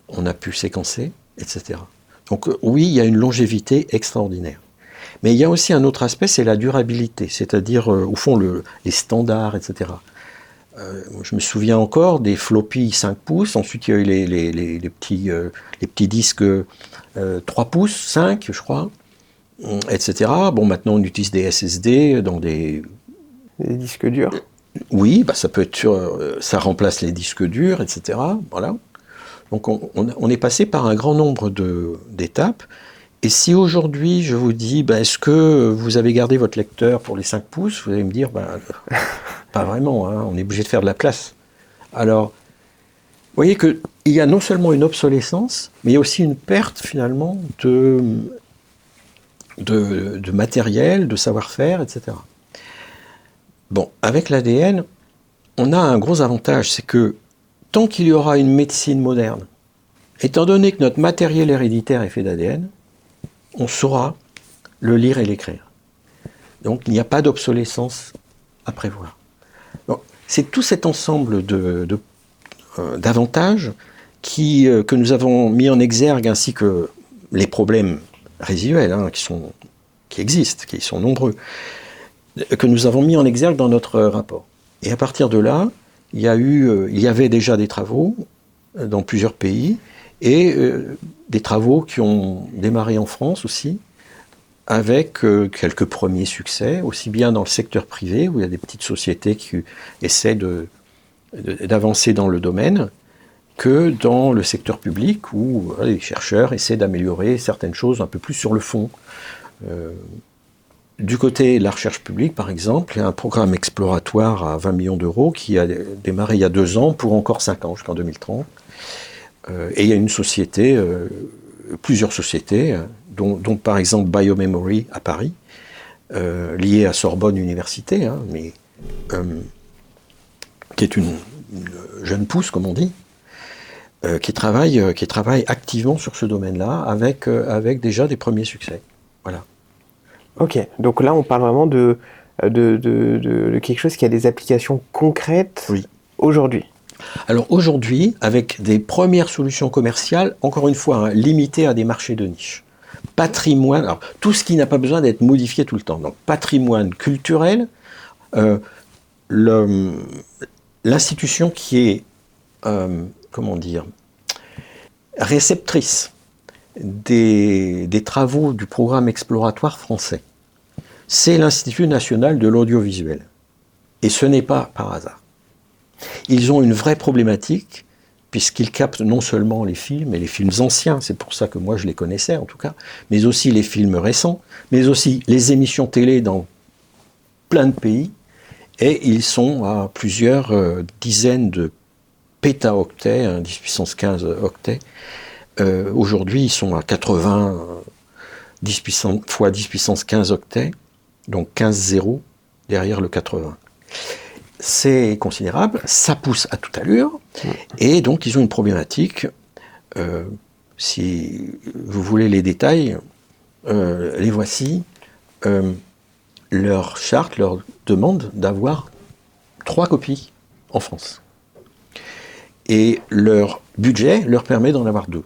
on a pu séquencer, etc. Donc oui, il y a une longévité extraordinaire. Mais il y a aussi un autre aspect, c'est la durabilité, c'est-à-dire, au fond, les standards, etc. Je me souviens encore des floppy 5 pouces, ensuite il y a eu les petits disques 3 pouces, 5 je crois, etc. Bon, maintenant on utilise des SSD dans des disques durs. Oui, ça peut être ça remplace les disques durs, etc. Voilà. Donc on est passé par un grand nombre d'étapes. Et si aujourd'hui je vous dis, est-ce que vous avez gardé votre lecteur pour les 5 pouces, vous allez me dire, pas vraiment, hein, on est obligé de faire de la place. Alors, vous voyez qu'il y a non seulement une obsolescence, mais il y a aussi une perte finalement de matériel, de savoir-faire, etc. Bon, avec l'ADN, on a un gros avantage, c'est que tant qu'il y aura une médecine moderne, étant donné que notre matériel héréditaire est fait d'ADN, on saura le lire et l'écrire. Donc il n'y a pas d'obsolescence à prévoir. Donc, c'est tout cet ensemble d'avantages que nous avons mis en exergue, ainsi que les problèmes résiduels qui existent, qui sont nombreux, que nous avons mis en exergue dans notre rapport. Et à partir de là, il y avait déjà des travaux dans plusieurs pays, et des travaux qui ont démarré en France aussi, avec quelques premiers succès, aussi bien dans le secteur privé, où il y a des petites sociétés qui essaient d'avancer dans le domaine, que dans le secteur public, où les chercheurs essaient d'améliorer certaines choses un peu plus sur le fond. Du côté de la recherche publique, par exemple, il y a un programme exploratoire à 20 millions d'euros qui a démarré il y a 2 ans pour encore 5 ans, jusqu'en 2030. Et il y a une société, plusieurs sociétés, dont par exemple Biomemory à Paris, liée à Sorbonne Université, hein, mais qui est une jeune pousse, comme on dit, qui travaille activement sur ce domaine-là, avec déjà des premiers succès. Voilà. Ok, donc là on parle vraiment de quelque chose qui a des applications concrètes aujourd'hui. Alors aujourd'hui, avec des premières solutions commerciales, encore une fois, limitées à des marchés de niche. Patrimoine, alors tout ce qui n'a pas besoin d'être modifié tout le temps. Donc patrimoine culturel, l'institution qui est, réceptrice des travaux du programme exploratoire français, c'est l'Institut national de l'audiovisuel. Et ce n'est pas par hasard. Ils ont une vraie problématique, puisqu'ils captent non seulement les films, et les films anciens, c'est pour ça que moi je les connaissais en tout cas, mais aussi les films récents, mais aussi les émissions télé dans plein de pays, et ils sont à plusieurs dizaines de pétaoctets, 10 puissance 15 octets. Aujourd'hui, ils sont à 80 fois 10 puissance 15 octets, donc 15 zéros derrière le 80. C'est considérable, ça pousse à toute allure, et donc ils ont une problématique. Si vous voulez les détails, les voici. Leur charte leur demande d'avoir 3 copies en France. Et leur budget leur permet d'en avoir 2.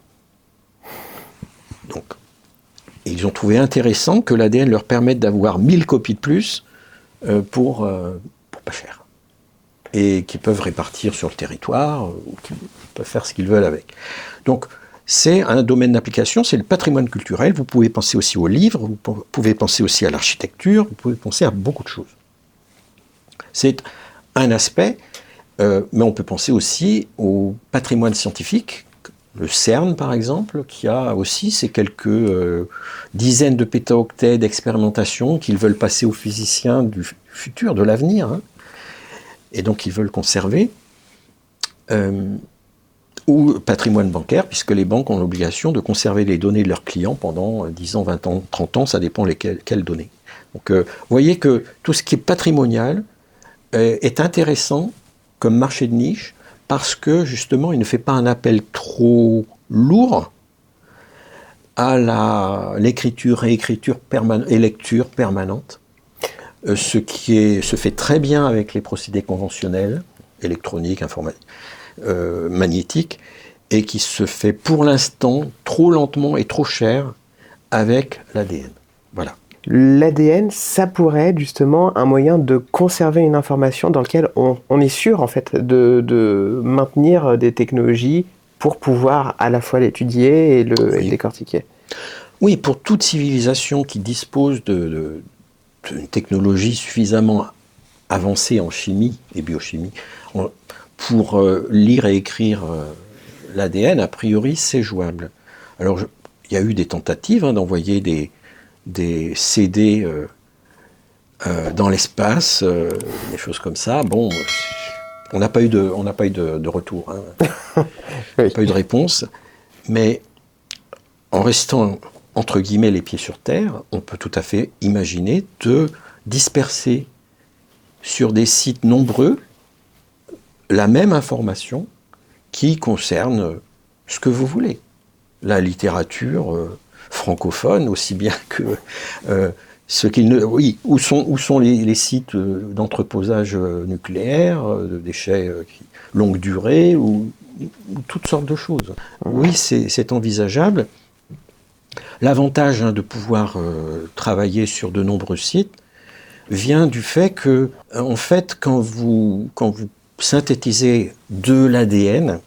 Donc, ils ont trouvé intéressant que l'ADN leur permette d'avoir 1000 copies de plus pour pas cher. Et qui peuvent répartir sur le territoire, ou qui peuvent faire ce qu'ils veulent avec. Donc, c'est un domaine d'application, c'est le patrimoine culturel. Vous pouvez penser aussi aux livres, vous pouvez penser aussi à l'architecture, vous pouvez penser à beaucoup de choses. C'est un aspect, mais on peut penser aussi au patrimoine scientifique, le CERN par exemple, qui a aussi ces quelques dizaines de pétaoctets d'expérimentation qu'ils veulent passer aux physiciens du futur, de l'avenir, hein, et donc ils veulent conserver. Ou patrimoine bancaire, puisque les banques ont l'obligation de conserver les données de leurs clients pendant 10 ans, 20 ans, 30 ans, ça dépend quelles données. Donc vous voyez que tout ce qui est patrimonial est intéressant comme marché de niche, parce que justement il ne fait pas un appel trop lourd à l'écriture, réécriture et lecture permanente, ce qui se fait très bien avec les procédés conventionnels, électroniques, informatiques, magnétique, et qui se fait pour l'instant trop lentement et trop cher avec l'ADN. Voilà. l'ADN, ça pourrait être justement un moyen de conserver une information dans lequel on est sûr en fait de maintenir des technologies pour pouvoir à la fois l'étudier et le décortiquer. Oui, pour toute civilisation qui dispose d'une technologie suffisamment avancée en chimie et biochimie, pour lire et écrire l'ADN, a priori, c'est jouable. Alors, il y a eu des tentatives d'envoyer des CD dans l'espace, des choses comme ça. Bon, on n'a pas eu de retour, hein. On n'a pas eu de réponse. Mais en restant, entre guillemets, les pieds sur terre, on peut tout à fait imaginer de disperser sur des sites nombreux la même information qui concerne ce que vous voulez. La littérature francophone, aussi bien que ce qu'il ne... Oui, où sont les sites d'entreposage nucléaire, de déchets longue durée, ou toutes sortes de choses. Oui, c'est envisageable. L'avantage de pouvoir travailler sur de nombreux sites vient du fait que, en fait, quand vous synthétisez de l'ADN,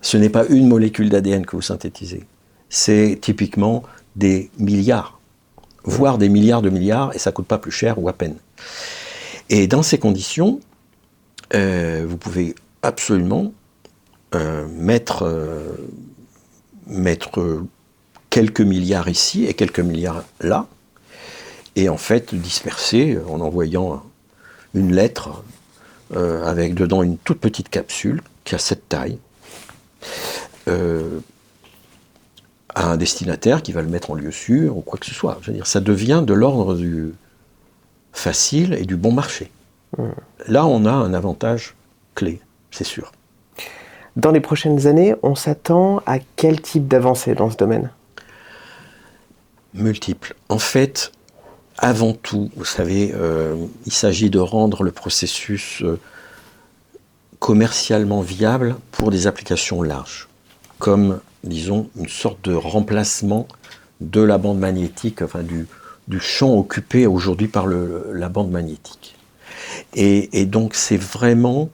ce n'est pas une molécule d'ADN que vous synthétisez. C'est typiquement des milliards, voire des milliards de milliards, et ça ne coûte pas plus cher ou à peine. Et dans ces conditions, vous pouvez absolument mettre quelques milliards ici et quelques milliards là, et en fait disperser en envoyant une lettre avec dedans une toute petite capsule qui a cette taille, à un destinataire qui va le mettre en lieu sûr ou quoi que ce soit. Je veux dire, ça devient de l'ordre du facile et du bon marché. Là, on a un avantage clé, c'est sûr. Dans les prochaines années, on s'attend à quel type d'avancée dans ce domaine ? Multiples. En fait, avant tout, vous savez, il s'agit de rendre le processus commercialement viable pour des applications larges, comme, disons, une sorte de remplacement de la bande magnétique, enfin du champ occupé aujourd'hui par la bande magnétique. Et donc c'est vraiment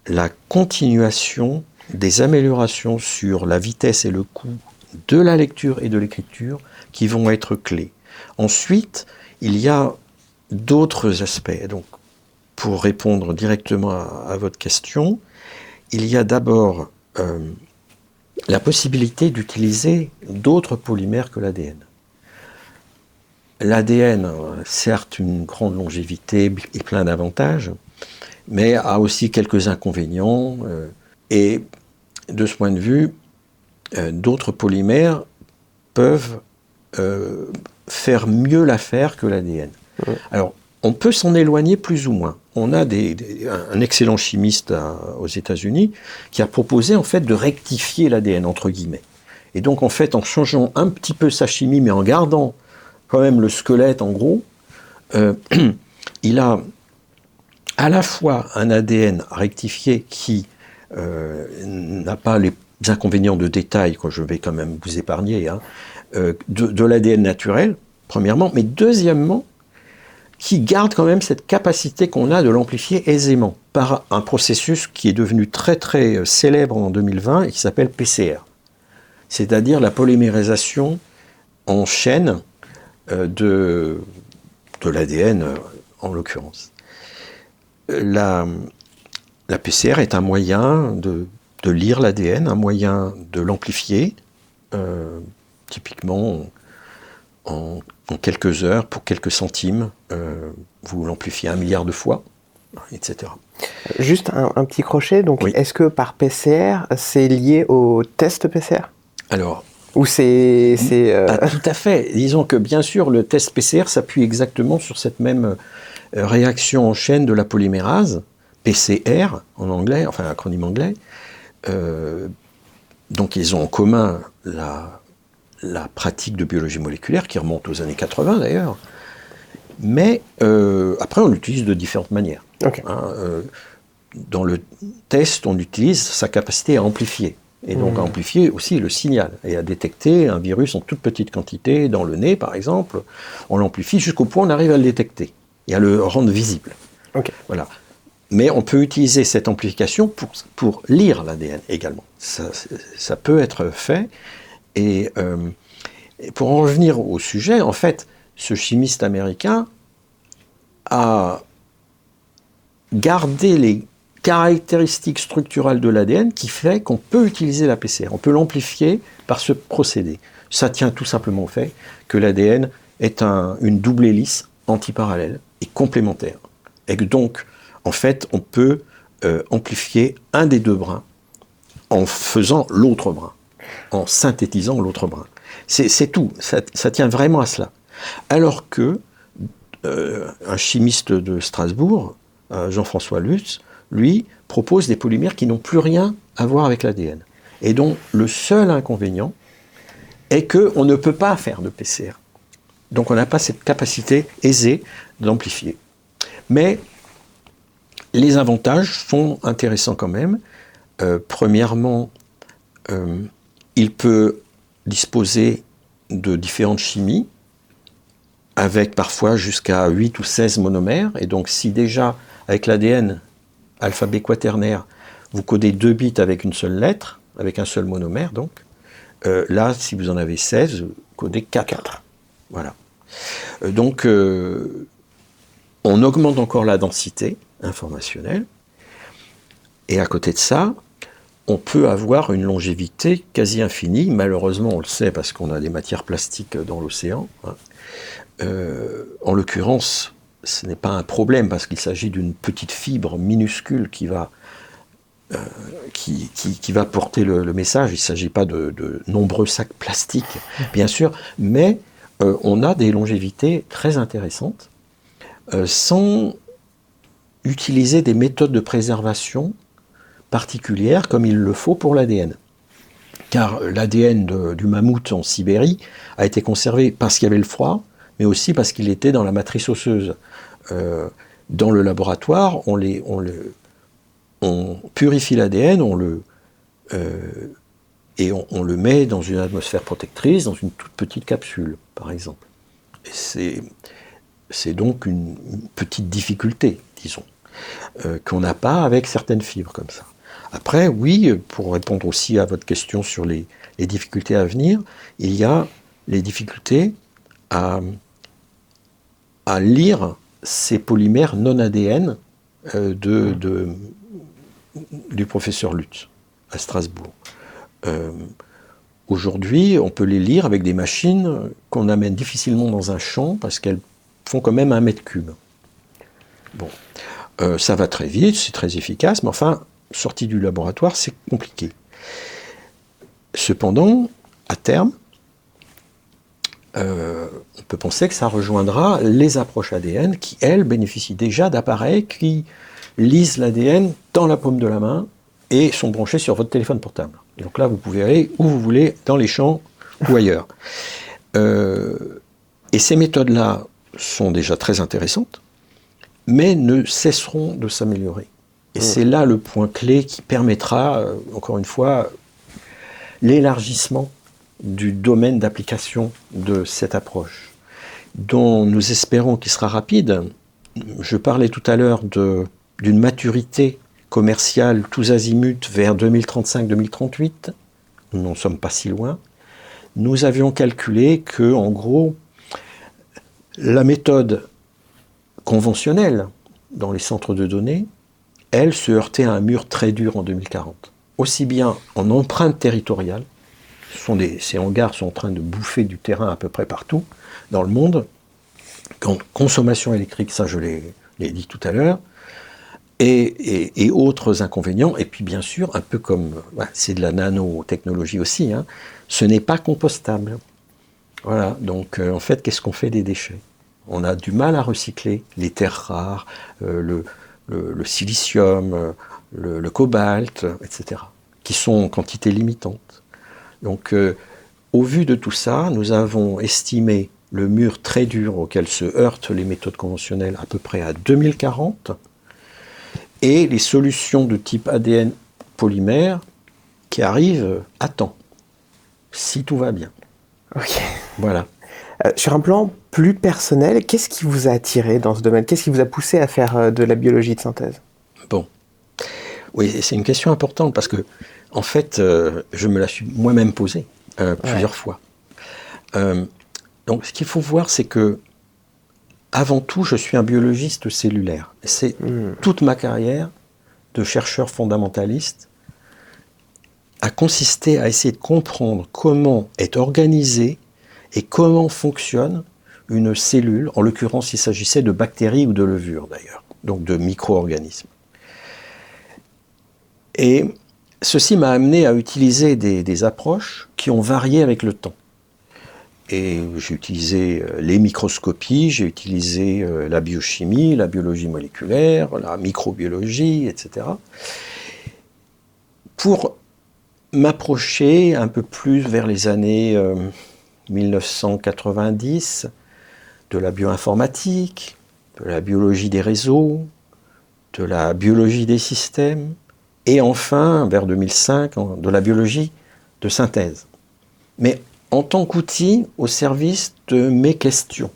la continuation des améliorations sur la vitesse et le coût de la lecture et de l'écriture qui vont être clés. Ensuite, il y a d'autres aspects. Donc, pour répondre directement à votre question, il y a d'abord la possibilité d'utiliser d'autres polymères que l'ADN. L'ADN, certes, une grande longévité et plein d'avantages, mais a aussi quelques inconvénients. Et de ce point de vue, d'autres polymères peuvent faire mieux l'affaire que l'ADN. Alors, on peut s'en éloigner plus ou moins. On a un excellent chimiste aux États-Unis qui a proposé en fait de rectifier l'ADN, entre guillemets. Et donc, en fait, en changeant un petit peu sa chimie, mais en gardant quand même le squelette, en gros, il a à la fois un ADN rectifié qui n'a pas les inconvénients de détail, que je vais quand même vous épargner, de l'ADN naturel, premièrement, mais deuxièmement, qui garde quand même cette capacité qu'on a de l'amplifier aisément par un processus qui est devenu très très célèbre en 2020 et qui s'appelle PCR, c'est-à-dire la polymérisation en chaîne de l'ADN en l'occurrence. La PCR est un moyen de lire l'ADN, un moyen de l'amplifier, typiquement en quelques heures, pour quelques centimes, vous l'amplifiez 1 milliard de fois, etc. Juste un petit crochet, donc oui. Est-ce que par PCR, c'est lié au test PCR ? Alors, ou c'est Pas tout à fait. Disons que bien sûr, le test PCR s'appuie exactement sur cette même réaction en chaîne de la polymérase, PCR en anglais, enfin l'acronyme anglais. Donc ils ont en commun la pratique de biologie moléculaire qui remonte aux années 80 d'ailleurs. Mais après, on l'utilise de différentes manières. Okay. Dans le test, on utilise sa capacité à amplifier. et donc à amplifier aussi le signal, et à détecter un virus en toute petite quantité dans le nez, par exemple. On l'amplifie jusqu'au point où on arrive à le détecter, et à le rendre visible. Ok. Voilà. Mais on peut utiliser cette amplification pour lire l'ADN également. Ça peut être fait. Et pour en revenir au sujet, en fait, ce chimiste américain a gardé les caractéristiques structurales de l'ADN qui fait qu'on peut utiliser la PCR. On peut l'amplifier par ce procédé. Ça tient tout simplement au fait que l'ADN est une double hélice antiparallèle et complémentaire. Et que donc, en fait, on peut amplifier un des deux brins en faisant l'autre brin, en synthétisant l'autre brin. C'est tout, ça tient vraiment à cela. Alors que un chimiste de Strasbourg, Jean-François Lutz, lui, propose des polymères qui n'ont plus rien à voir avec l'ADN. Et dont le seul inconvénient est qu'on ne peut pas faire de PCR. Donc on n'a pas cette capacité aisée d'amplifier. Mais les avantages sont intéressants quand même. Premièrement, il peut disposer de différentes chimies, avec parfois jusqu'à 8 ou 16 monomères. Et donc si déjà, avec l'ADN, alphabet quaternaire, vous codez 2 bits avec une seule lettre, avec un seul monomère donc, là, si vous en avez 16, vous codez 4. Voilà. Donc, on augmente encore la densité informationnelle, et à côté de ça, on peut avoir une longévité quasi infinie. Malheureusement, on le sait parce qu'on a des matières plastiques dans l'océan. En l'occurrence, ce n'est pas un problème parce qu'il s'agit d'une petite fibre minuscule qui va porter le message. Il ne s'agit pas de nombreux sacs plastiques, bien sûr, mais on a des longévités très intéressantes sans utiliser des méthodes de préservation particulières comme il le faut pour l'ADN. Car l'ADN du mammouth en Sibérie a été conservé parce qu'il y avait le froid, mais aussi parce qu'il était dans la matrice osseuse. Dans le laboratoire, on purifie l'ADN, on le met dans une atmosphère protectrice, dans une toute petite capsule, par exemple. Et c'est donc une petite difficulté, disons, qu'on n'a pas avec certaines fibres comme ça. Après, oui, pour répondre aussi à votre question sur les difficultés à venir, il y a les difficultés à lire ces polymères non ADN du professeur Lutz à Strasbourg. Aujourd'hui, on peut les lire avec des machines qu'on amène difficilement dans un champ parce qu'elles font quand même 1 mètre cube. Bon, ça va très vite, c'est très efficace, mais enfin, sorti du laboratoire, c'est compliqué. Cependant, à terme, on peut penser que ça rejoindra les approches ADN qui, elles, bénéficient déjà d'appareils qui lisent l'ADN dans la paume de la main et sont branchés sur votre téléphone portable. Et donc là, vous pouvez aller où vous voulez, dans les champs ou ailleurs. Et ces méthodes-là sont déjà très intéressantes, mais ne cesseront de s'améliorer. Et c'est là le point clé qui permettra, encore une fois, l'élargissement du domaine d'application de cette approche, dont nous espérons qu'il sera rapide. Je parlais tout à l'heure d'une maturité commerciale tous azimuts vers 2035-2038. Nous n'en sommes pas si loin. Nous avions calculé que, en gros, la méthode conventionnelle dans les centres de données, elle se heurtait à un mur très dur en 2040. Aussi bien en empreinte territoriale, ces hangars sont en train de bouffer du terrain à peu près partout dans le monde, qu'en consommation électrique, ça je l'ai dit tout à l'heure, et autres inconvénients, et puis bien sûr, un peu comme, c'est de la nanotechnologie aussi, hein, ce n'est pas compostable. Voilà, donc en fait, qu'est-ce qu'on fait des déchets? On a du mal à recycler les terres rares, le silicium, le cobalt, etc., qui sont en quantité limitante. Donc, au vu de tout ça, nous avons estimé le mur très dur auquel se heurtent les méthodes conventionnelles à peu près à 2040, et les solutions de type ADN polymère qui arrive à temps, si tout va bien. Ok. Voilà. Sur un plan plus personnel, qu'est-ce qui vous a attiré dans ce domaine? Qu'est-ce qui vous a poussé à faire de la biologie de synthèse? Bon. Oui, c'est une question importante parce que, en fait, je me la suis moi-même posée plusieurs fois. Donc, ce qu'il faut voir, c'est que, avant tout, je suis un biologiste cellulaire. C'est toute ma carrière de chercheur fondamentaliste a consisté à essayer de comprendre comment est organisée et comment fonctionne une cellule. En l'occurrence, il s'agissait de bactéries ou de levures, d'ailleurs, donc de micro-organismes. Et ceci m'a amené à utiliser des approches qui ont varié avec le temps. Et j'ai utilisé les microscopies, j'ai utilisé la biochimie, la biologie moléculaire, la microbiologie, etc. pour m'approcher un peu plus vers les années 1990 de la bioinformatique, de la biologie des réseaux, de la biologie des systèmes, et enfin, vers 2005, de la biologie de synthèse. Mais en tant qu'outil au service de mes questions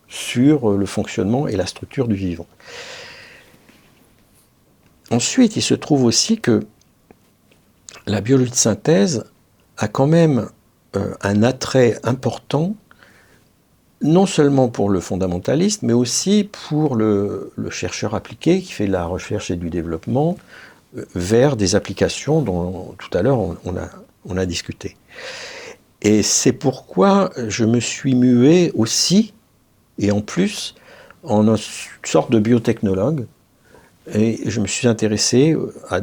sur le fonctionnement et la structure du vivant. Ensuite, il se trouve aussi que la biologie de synthèse a quand même un attrait important, non seulement pour le fondamentaliste, mais aussi pour le chercheur appliqué qui fait de la recherche et du développement vers des applications dont tout à l'heure on a discuté. Et c'est pourquoi je me suis mué aussi, et en plus, en une sorte de biotechnologue, et je me suis intéressé à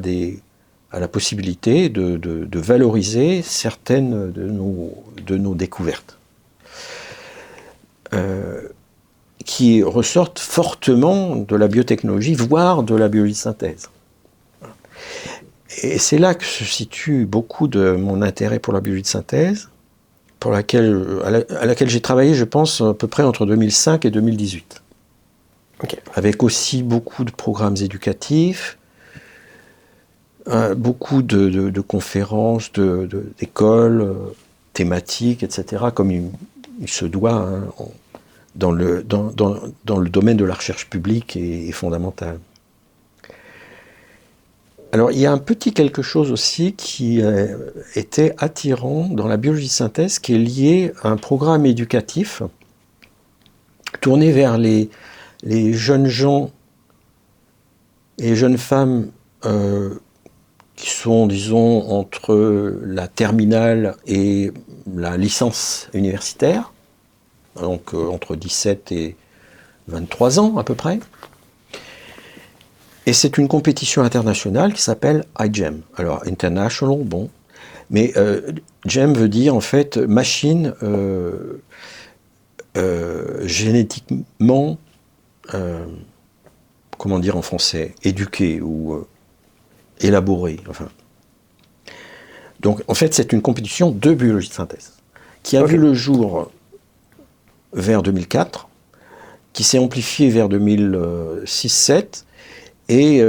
la possibilité de valoriser certaines de nos découvertes, qui ressortent fortement de la biotechnologie, voire de la biologie de synthèse. Et c'est là que se situe beaucoup de mon intérêt pour la biologie de synthèse, à laquelle j'ai travaillé, je pense, à peu près entre 2005 et 2018. Okay. Avec aussi beaucoup de programmes éducatifs, beaucoup de conférences, d'écoles thématiques, etc., comme il se doit dans le domaine de la recherche publique et fondamentale. Alors, il y a un petit quelque chose aussi qui était attirant dans la biologie de synthèse, qui est lié à un programme éducatif tourné vers les jeunes gens et jeunes femmes qui sont, disons, entre la terminale et la licence universitaire, donc entre 17 et 23 ans à peu près. Et c'est une compétition internationale qui s'appelle iGEM. Alors, International, bon. Mais GEM veut dire, en fait, machine génétiquement, comment dire en français, éduquée ou élaborée. Enfin. Donc, en fait, c'est une compétition de biologie de synthèse qui a vu le jour vers 2004, qui s'est amplifiée vers 2006-2007, et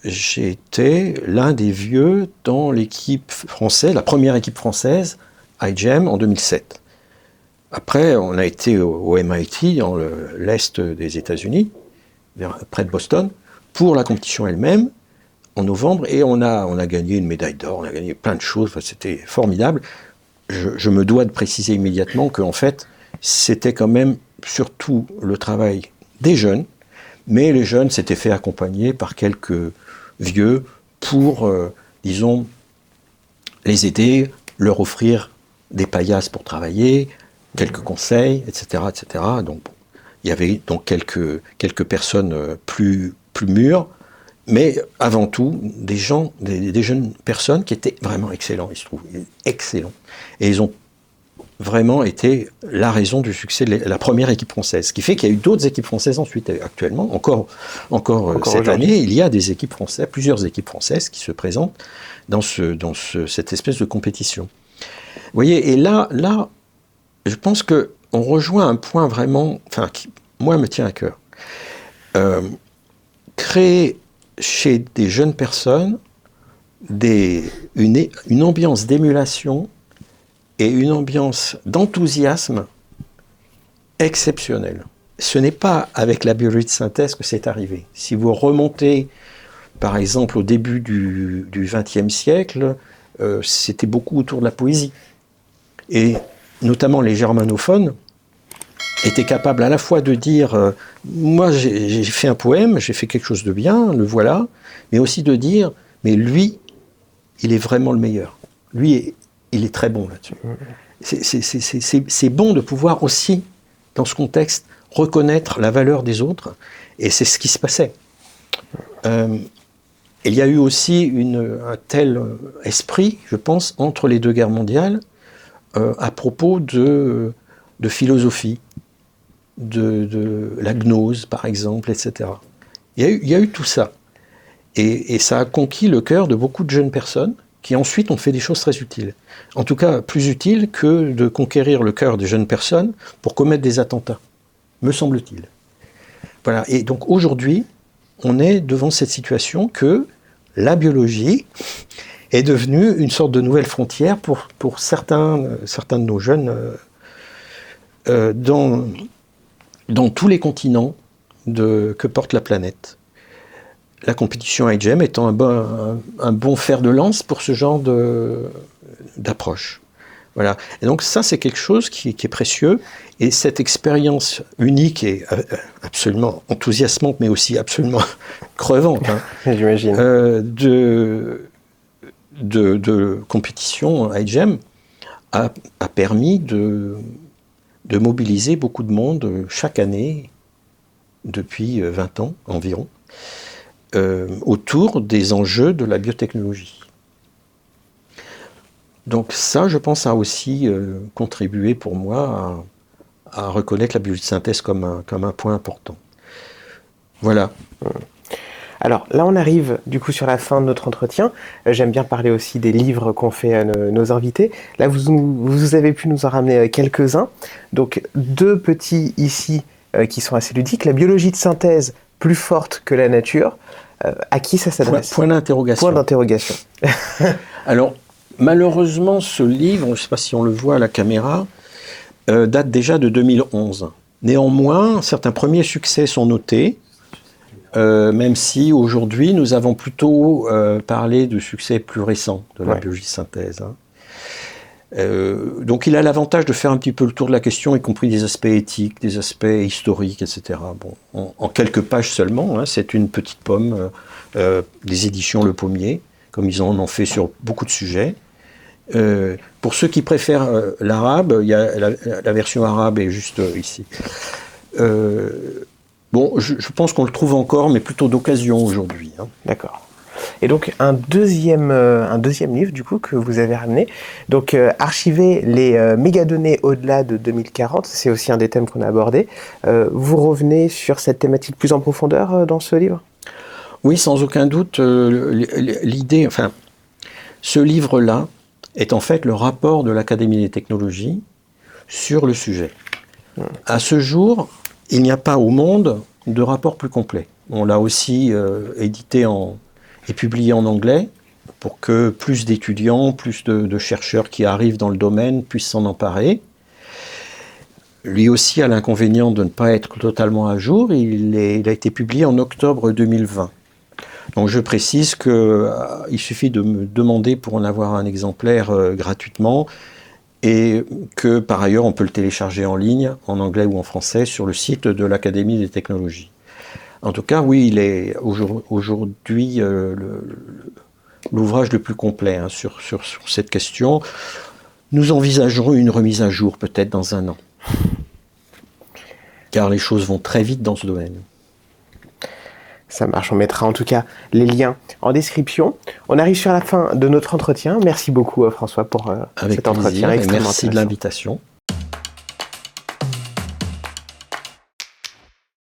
j'ai été l'un des vieux dans l'équipe française, la première équipe française, iGEM, en 2007. Après, on a été au MIT, dans l'est des États-Unis, près de Boston, pour la compétition elle-même, en novembre, et on a gagné une médaille d'or, on a gagné plein de choses, enfin, c'était formidable. Je me dois de préciser immédiatement qu'en fait, c'était quand même surtout le travail des jeunes, mais les jeunes s'étaient fait accompagner par quelques vieux pour, disons, les aider, leur offrir des paillasses pour travailler, quelques conseils, etc., etc. Donc, bon, il y avait donc quelques personnes plus mûres, mais avant tout, des jeunes personnes qui étaient vraiment excellents, il se trouve, excellents. Et ils ont vraiment été la raison du succès de la première équipe française. Ce qui fait qu'il y a eu d'autres équipes françaises ensuite, actuellement. Encore cette année, il y a des équipes françaises, plusieurs équipes françaises qui se présentent dans cette espèce de compétition. Vous voyez, et là, je pense qu'on rejoint un point vraiment, enfin, qui, moi, me tient à cœur. Créer chez des jeunes personnes une ambiance d'émulation et une ambiance d'enthousiasme exceptionnelle. Ce n'est pas avec la biologie de synthèse que c'est arrivé. Si vous remontez, par exemple, au début du XXe siècle, c'était beaucoup autour de la poésie. Et notamment les germanophones étaient capables à la fois de dire moi j'ai fait un poème, j'ai fait quelque chose de bien, le voilà, mais aussi de dire mais lui, il est vraiment le meilleur. Lui, il est très bon là-dessus. C'est bon de pouvoir aussi, dans ce contexte, reconnaître la valeur des autres, et c'est ce qui se passait. Il y a eu aussi un tel esprit, je pense, entre les deux guerres mondiales, à propos de philosophie, de la gnose, par exemple, etc. Il y a eu tout ça. Et ça a conquis le cœur de beaucoup de jeunes personnes qui ensuite ont fait des choses très utiles. En tout cas, plus utiles que de conquérir le cœur des jeunes personnes pour commettre des attentats, me semble-t-il. Voilà. Et donc aujourd'hui, on est devant cette situation que la biologie est devenue une sorte de nouvelle frontière pour certains de nos jeunes dans tous les continents que porte la planète. La compétition iGEM étant un bon fer de lance pour ce genre d'approche. Voilà. Et donc ça, c'est quelque chose qui est précieux. Et cette expérience unique et absolument enthousiasmante, mais aussi absolument crevante, hein, j'imagine, de compétition iGEM a permis de mobiliser beaucoup de monde chaque année, depuis 20 ans environ, autour des enjeux de la biotechnologie. Donc ça, je pense, a aussi contribué pour moi à reconnaître la biologie de synthèse comme un point important. Voilà. Alors là, on arrive du coup sur la fin de notre entretien. J'aime bien parler aussi des livres qu'ont fait nos invités. Là, vous avez pu nous en ramener quelques-uns. Donc, 2 petits ici qui sont assez ludiques. La biologie de synthèse plus forte que la nature. À qui ça s'adresse ? Point d'interrogation. Point d'interrogation. Alors, malheureusement, ce livre, je ne sais pas si on le voit à la caméra, date déjà de 2011. Néanmoins, certains premiers succès sont notés, même si aujourd'hui, nous avons plutôt parlé de succès plus récents de la biologie de synthèse. Hein. Donc il a l'avantage de faire un petit peu le tour de la question, y compris des aspects éthiques, des aspects historiques, etc. Bon, en quelques pages seulement, hein, c'est une petite pomme des éditions Le Pommier, comme ils en ont fait sur beaucoup de sujets. Pour ceux qui préfèrent l'arabe, il y a la version arabe est juste ici. Bon, je pense qu'on le trouve encore, mais plutôt d'occasion aujourd'hui. Hein. D'accord. Et donc un deuxième livre du coup que vous avez ramené, donc archiver les mégadonnées au-delà de 2040, c'est aussi un des thèmes qu'on a abordé. Vous revenez sur cette thématique plus en profondeur dans ce livre ? Oui, sans aucun doute. L'idée, enfin, ce livre-là est en fait le rapport de l'Académie des technologies sur le sujet. À ce jour, il n'y a pas au monde de rapport plus complet. On l'a aussi édité et publié en anglais pour que plus d'étudiants, plus de chercheurs qui arrivent dans le domaine puissent s'en emparer. Lui aussi a l'inconvénient de ne pas être totalement à jour. Il a été publié en octobre 2020. Donc je précise qu'il suffit de me demander pour en avoir un exemplaire gratuitement et que par ailleurs on peut le télécharger en ligne, en anglais ou en français, sur le site de l'Académie des technologies. En tout cas, oui, il est aujourd'hui l'ouvrage le plus complet hein, sur cette question. Nous envisagerons une remise à jour peut-être dans 1 an. Car les choses vont très vite dans ce domaine. Ça marche, on mettra en tout cas les liens en description. On arrive sur la fin de notre entretien. Merci beaucoup François pour cet entretien extrêmement intéressant. Merci de l'invitation.